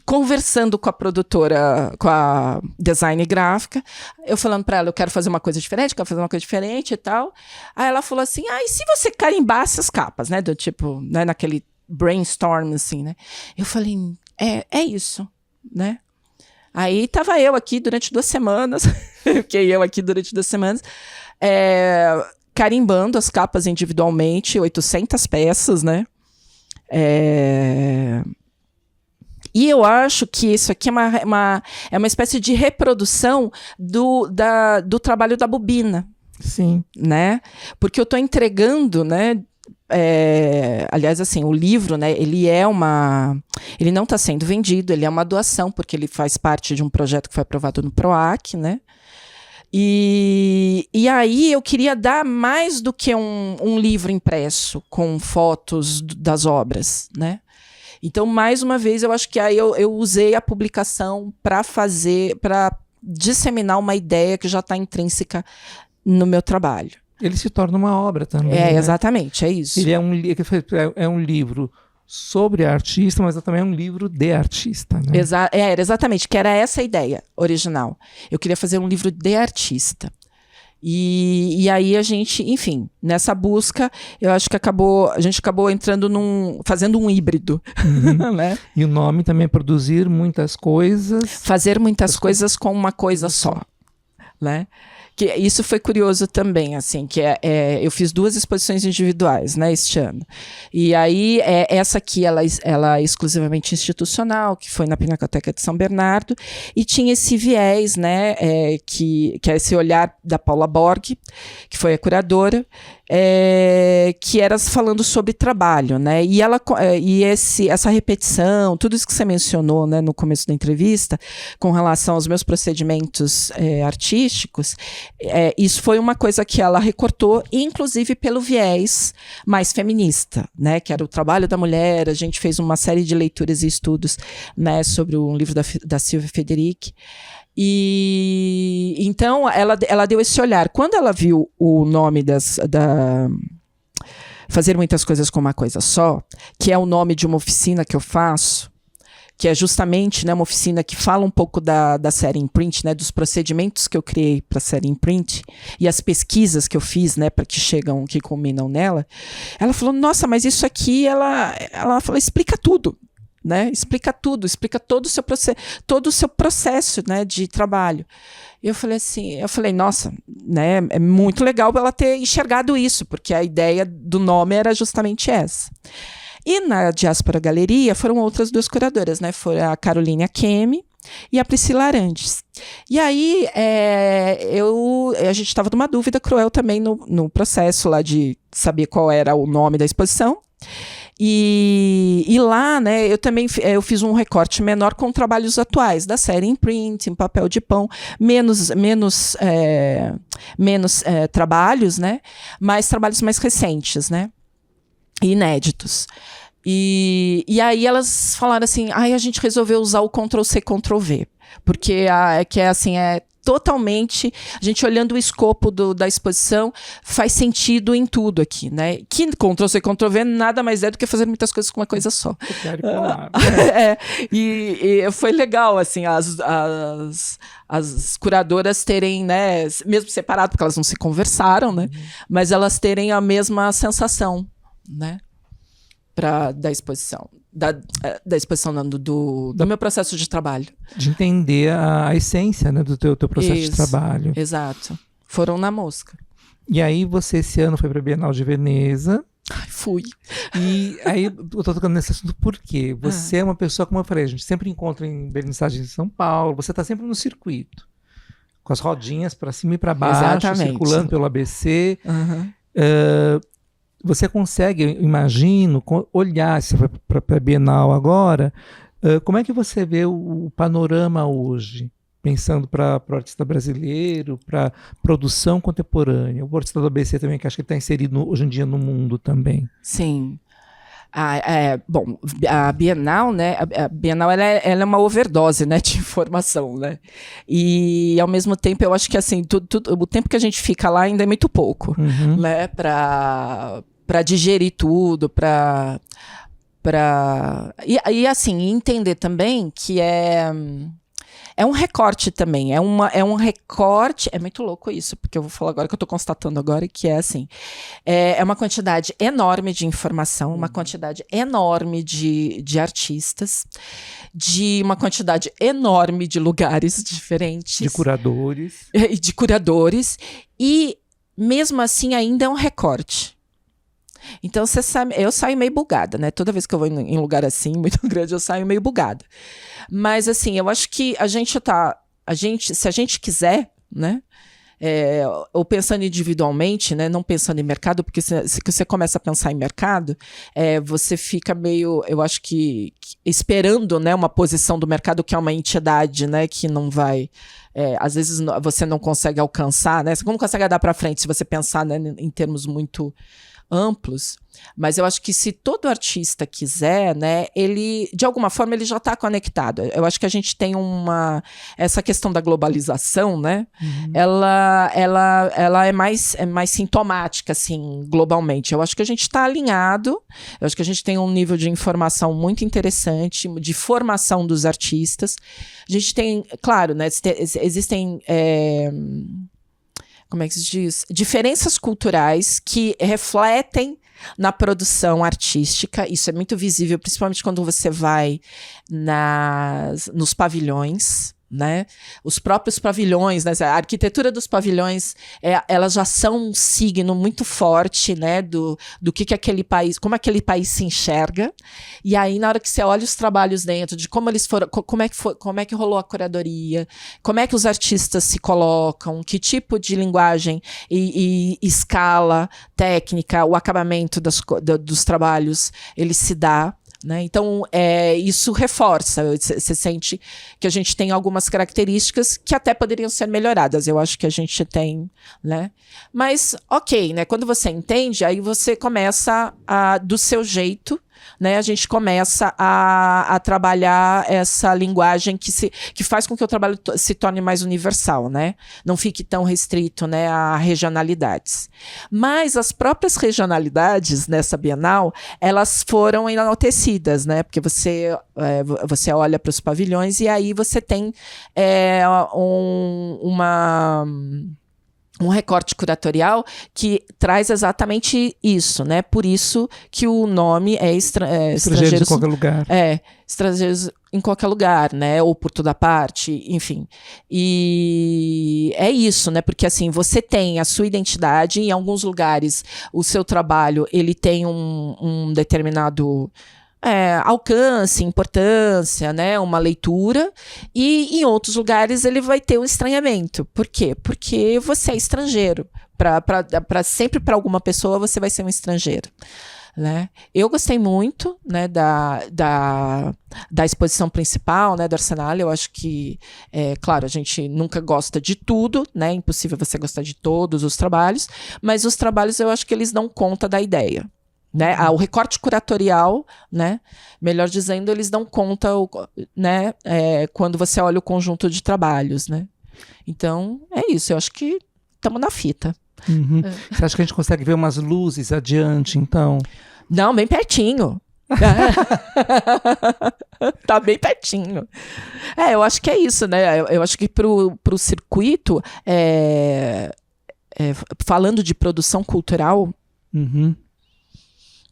Conversando com a produtora, com a design gráfica, eu falando para ela, eu quero fazer uma coisa diferente, e tal. Aí ela falou assim, e se você carimbasse as capas, né? Do tipo, né? Naquele brainstorm, assim, né? Eu falei, é isso, né? Aí estava eu aqui durante 2 semanas, carimbando as capas individualmente, 800 peças, né? E eu acho que isso aqui é uma espécie de reprodução do trabalho da bobina. Sim. Né? Porque eu estou entregando, né? Aliás, assim, o livro, né, ele não está sendo vendido, ele é uma doação, porque ele faz parte de um projeto que foi aprovado no PROAC, né? E aí eu queria dar mais do que um livro impresso com fotos das obras, né? Então, mais uma vez, eu acho que aí eu usei a publicação para disseminar uma ideia que já está intrínseca no meu trabalho. Ele se torna uma obra também. Né? Exatamente, é isso. Ele é um livro sobre artista, mas também é um livro de artista. Né? Exatamente, que era essa a ideia original. Eu queria fazer um livro de artista. E aí a gente, enfim, nessa busca, eu acho que a gente acabou entrando fazendo um híbrido. Uhum. Né? E o nome também é produzir muitas coisas. Fazer muitas coisas com uma coisa só. Né? Que isso foi curioso também, assim, que eu fiz 2 exposições individuais, né, este ano. E aí, essa aqui, ela é exclusivamente institucional, que foi na Pinacoteca de São Bernardo, e tinha esse viés, né, que é esse olhar da Paula Borg, que foi a curadora, que era falando sobre trabalho, né, e essa repetição, tudo isso que você mencionou, né, no começo da entrevista, com relação aos meus procedimentos artísticos, isso foi uma coisa que ela recortou, inclusive pelo viés mais feminista, né, que era o trabalho da mulher. A gente fez uma série de leituras e estudos, né, sobre um livro da Silvia Federici. E então ela deu esse olhar. Quando ela viu o nome Fazer Muitas Coisas com uma Coisa Só, que é o nome de uma oficina que eu faço, que é justamente, né, uma oficina que fala um pouco da série Imprint, né, dos procedimentos que eu criei para a série Imprint e as pesquisas que eu fiz, né, para que culminam nela. Ela falou, nossa, mas isso aqui, ela falou, explica tudo. Né? Explica tudo, explica todo o seu processo, né, de trabalho. Eu falei, nossa, né, é muito legal ela ter enxergado isso, porque a ideia do nome era justamente essa. E na Diáspora Galeria foram outras 2 curadoras, né? Foi a Caroline Akemi e a Priscila Arantes. E aí a gente estava numa dúvida cruel também no processo lá de saber qual era o nome da exposição. E lá, né, eu fiz um recorte menor com trabalhos atuais da série Imprint, em papel de pão, menos trabalhos, né, mas trabalhos mais recentes, né, e inéditos. E aí elas falaram assim, a gente resolveu usar o Ctrl+C, Ctrl+V, porque é totalmente, a gente olhando o escopo da exposição, faz sentido em tudo aqui, né? Que Ctrl+C, Ctrl+V nada mais é do que fazer muitas coisas com uma coisa só. E foi legal, assim, as curadoras terem, né, mesmo separado, porque elas não se conversaram, né? Mas elas terem a mesma sensação, né? Da exposição. Da exposição, não, do meu processo de trabalho. De entender a essência, né, do teu processo de trabalho. Exato. Foram na mosca. E aí você esse ano foi para a Bienal de Veneza. Fui. E aí eu tô tocando nesse assunto porque você é uma pessoa, como eu falei, a gente sempre encontra em vernissagens em São Paulo, você está sempre no circuito, com as rodinhas para cima e para baixo, exatamente, circulando pelo ABC. Você consegue, eu imagino, olhar, se você foi para a Bienal agora, como é que você vê o panorama hoje, pensando para o artista brasileiro, para produção contemporânea, o artista do ABC também, que acho que está inserido hoje em dia no mundo também. Sim. Bom, a Bienal, né? A Bienal ela é uma overdose, né, de informação, né? E ao mesmo tempo eu acho que assim, o tempo que a gente fica lá ainda é muito pouco, né? Para digerir tudo, e assim, entender também que é um recorte também, é um recorte, é muito louco isso, porque eu vou falar agora que eu estou constatando agora, que é assim, é uma quantidade enorme de informação, uma quantidade enorme de artistas, de uma quantidade enorme de lugares diferentes. De curadores. E mesmo assim ainda é um recorte. Então, você sabe, eu saio meio bugada, né? Toda vez que eu vou em lugar assim, muito grande, eu saio meio bugada. Mas, assim, eu acho que se a gente quiser, né? Ou pensando individualmente, né? Não pensando em mercado, porque se você começa a pensar em mercado, você fica meio, eu acho que esperando, né, uma posição do mercado que é uma entidade, né, que não vai... às vezes você não consegue alcançar, né? Você não consegue dar para frente se você pensar, né, em termos muito amplos, mas eu acho que se todo artista quiser, né, ele, de alguma forma, ele já está conectado. Eu acho que a gente tem essa questão da globalização, né, ela é mais sintomática, assim, globalmente. Eu acho que a gente está alinhado, eu acho que a gente tem um nível de informação muito interessante, de formação dos artistas. A gente tem, claro, né, existem... como é que se diz? Diferenças culturais que refletem na produção artística. Isso é muito visível, principalmente quando você vai nos pavilhões, né? Os próprios pavilhões, né? A arquitetura dos pavilhões, elas já são um signo muito forte, né? Do que aquele país, como aquele país se enxerga. E aí, na hora que você olha os trabalhos dentro, de como eles foram, como é que rolou a curadoria, como é que os artistas se colocam, que tipo de linguagem e escala técnica, o acabamento dos trabalhos, ele se dá. Né? Então, isso reforça, você sente que a gente tem algumas características que até poderiam ser melhoradas, eu acho que a gente tem, né? Mas, ok, né? Quando você entende, aí você começa do seu jeito, né, a gente começa a trabalhar essa linguagem que faz com que o trabalho se torne mais universal, né? Não fique tão restrito, né, a regionalidades. Mas as próprias regionalidades nessa Bienal, elas foram enaltecidas, né? Porque você olha para os pavilhões e aí você tem um recorte curatorial que traz exatamente isso, né? Por isso que o nome é Estrangeiros em qualquer lugar. Estrangeiros em qualquer lugar, né? Ou por toda parte, enfim. E é isso, né? Porque assim, você tem a sua identidade, em alguns lugares o seu trabalho, ele tem um determinado alcance, importância, né, uma leitura, e em outros lugares ele vai ter um estranhamento. Por quê? Porque você é estrangeiro. Sempre para alguma pessoa você vai ser um estrangeiro. Né? Eu gostei muito, né, da exposição principal, né, do Arsenale. Eu acho que, claro, a gente nunca gosta de tudo, né, é impossível você gostar de todos os trabalhos, mas os trabalhos eu acho que eles dão conta da ideia. Né? O recorte curatorial, né? Melhor dizendo, eles dão conta, né? Quando você olha o conjunto de trabalhos, né? Então, é isso. Eu acho que estamos na fita. Uhum. Você acha que a gente consegue ver umas luzes adiante, então? Não, bem pertinho. Tá bem pertinho. Eu acho que é isso, né? Eu acho que pro circuito, falando de produção cultural,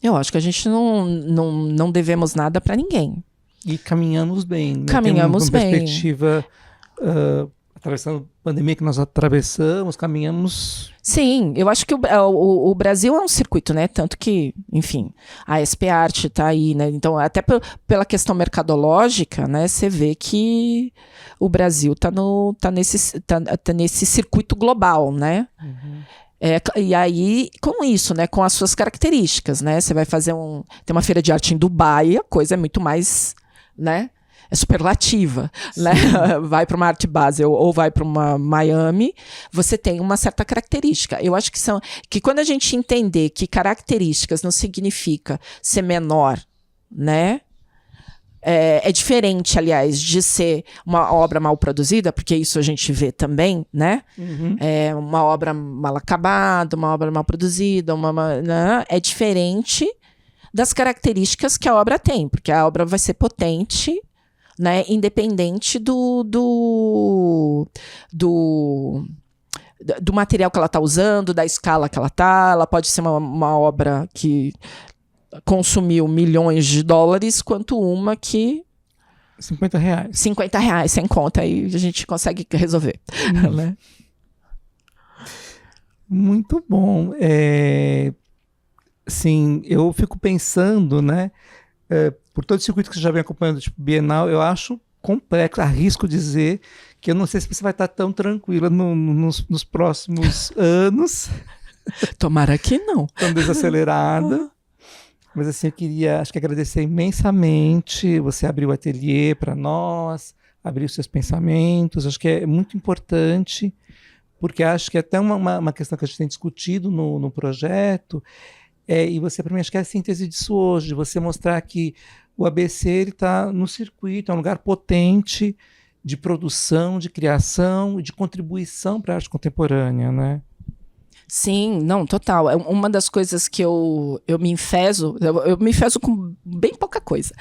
eu acho que a gente não devemos nada para ninguém. E caminhamos bem. Né? Caminhamos bem. Perspectiva, atravessando a pandemia que nós atravessamos, caminhamos... Sim, eu acho que o Brasil é um circuito, né? Tanto que, enfim, a SP Arte está aí, né? Então, até pela questão mercadológica, né? Você vê que o Brasil tá nesse circuito global, né? E aí, com isso, né, com as suas características, né, você vai fazer tem uma feira de arte em Dubai, a coisa é muito mais, né, superlativa, né, vai para uma Art Basel ou vai para uma Miami, você tem uma certa característica. Eu acho que quando a gente entender que características não significa ser menor, né, é diferente, aliás, de ser uma obra mal produzida, porque isso a gente vê também, né? Uma obra mal acabada, uma obra mal produzida, né? É diferente das características que a obra tem, porque a obra vai ser potente, né? Independente do material que ela está usando, da escala que ela pode ser uma obra que consumiu milhões de dólares, quanto uma que... R$50. R$50, sem conta, aí a gente consegue resolver. Né? Muito bom. Sim, eu fico pensando, né, por todo o circuito que você já vem acompanhando, tipo Bienal, eu acho complexo, arrisco dizer que eu não sei se você vai estar tão tranquila nos próximos anos. Tomara que não. Tão desacelerada. Mas assim, eu queria, acho que agradecer imensamente você abrir o ateliê para nós, abrir os seus pensamentos, acho que é muito importante, porque acho que é até uma questão que a gente tem discutido no projeto, e você, para mim, acho que é a síntese disso hoje, de você mostrar que o ABC está no circuito, é um lugar potente de produção, de criação e de contribuição para a arte contemporânea, né? Sim, não, total. Uma das coisas que eu me enfezo, eu me enfezo com bem pouca coisa.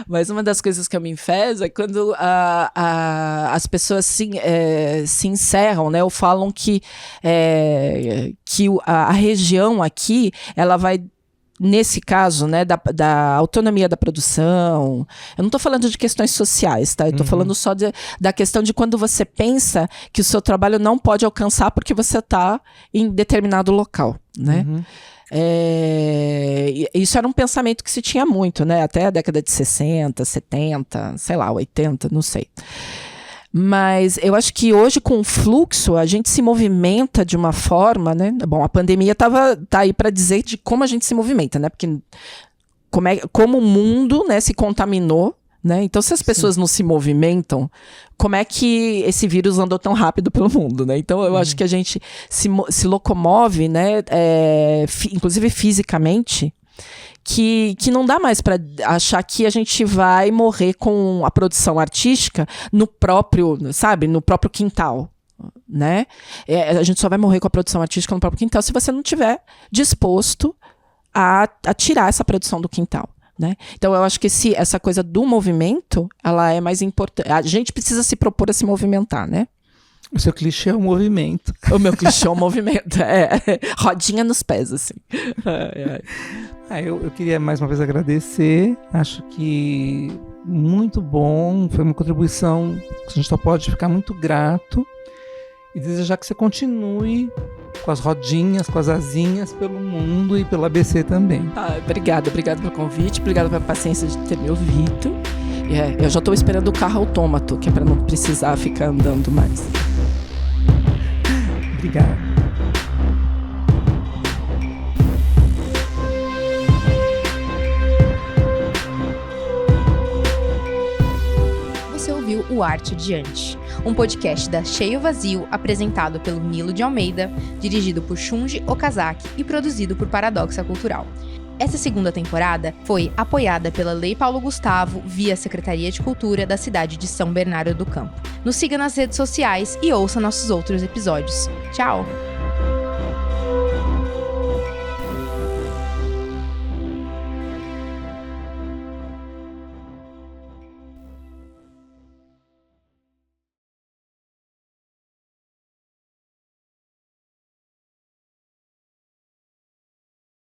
Mas uma das coisas que eu me enfezo é quando as pessoas se encerram, né? Ou falam que a região aqui, ela vai... Nesse caso, né, da autonomia da produção, eu não estou falando de questões sociais, tá? Eu estou falando só da questão de quando você pensa que o seu trabalho não pode alcançar porque você está em determinado local, né? Isso era um pensamento que se tinha muito, né? Até a década de 60, 70, sei lá, 80, não sei. Mas eu acho que hoje, com o fluxo, a gente se movimenta de uma forma, né? Bom, a pandemia tá aí para dizer de como a gente se movimenta, né? Porque como o mundo, né, se contaminou, né? Então, se as pessoas não se movimentam, como é que esse vírus andou tão rápido pelo mundo, né? Então, eu acho que a gente se locomove, né? Inclusive fisicamente, que não dá mais para achar que a gente vai morrer com a produção artística no próprio, sabe, no próprio quintal, né? A gente só vai morrer com a produção artística no próprio quintal se você não tiver disposto a tirar essa produção do quintal, né? Então eu acho que essa coisa do movimento, ela é mais importante. A gente precisa se propor a se movimentar, né? O seu clichê é o movimento. O meu clichê é o movimento, rodinha nos pés, assim. Eu queria mais uma vez agradecer, acho que muito bom, foi uma contribuição que a gente só pode ficar muito grato e desejar que você continue com as rodinhas, com as asinhas pelo mundo e pelo ABC também. Obrigada pelo convite, obrigada pela paciência de ter me ouvido. Eu já estou esperando o carro autômato, que é para não precisar ficar andando mais. Obrigado. Você ouviu o Arte Adiante, um podcast da Cheio Vazio, apresentado pelo Nilo de Almeida, dirigido por Shunji Okazaki e produzido por Paradoxa Cultural. Essa segunda temporada foi apoiada pela Lei Paulo Gustavo via Secretaria de Cultura da cidade de São Bernardo do Campo. Nos siga nas redes sociais e ouça nossos outros episódios. Tchau!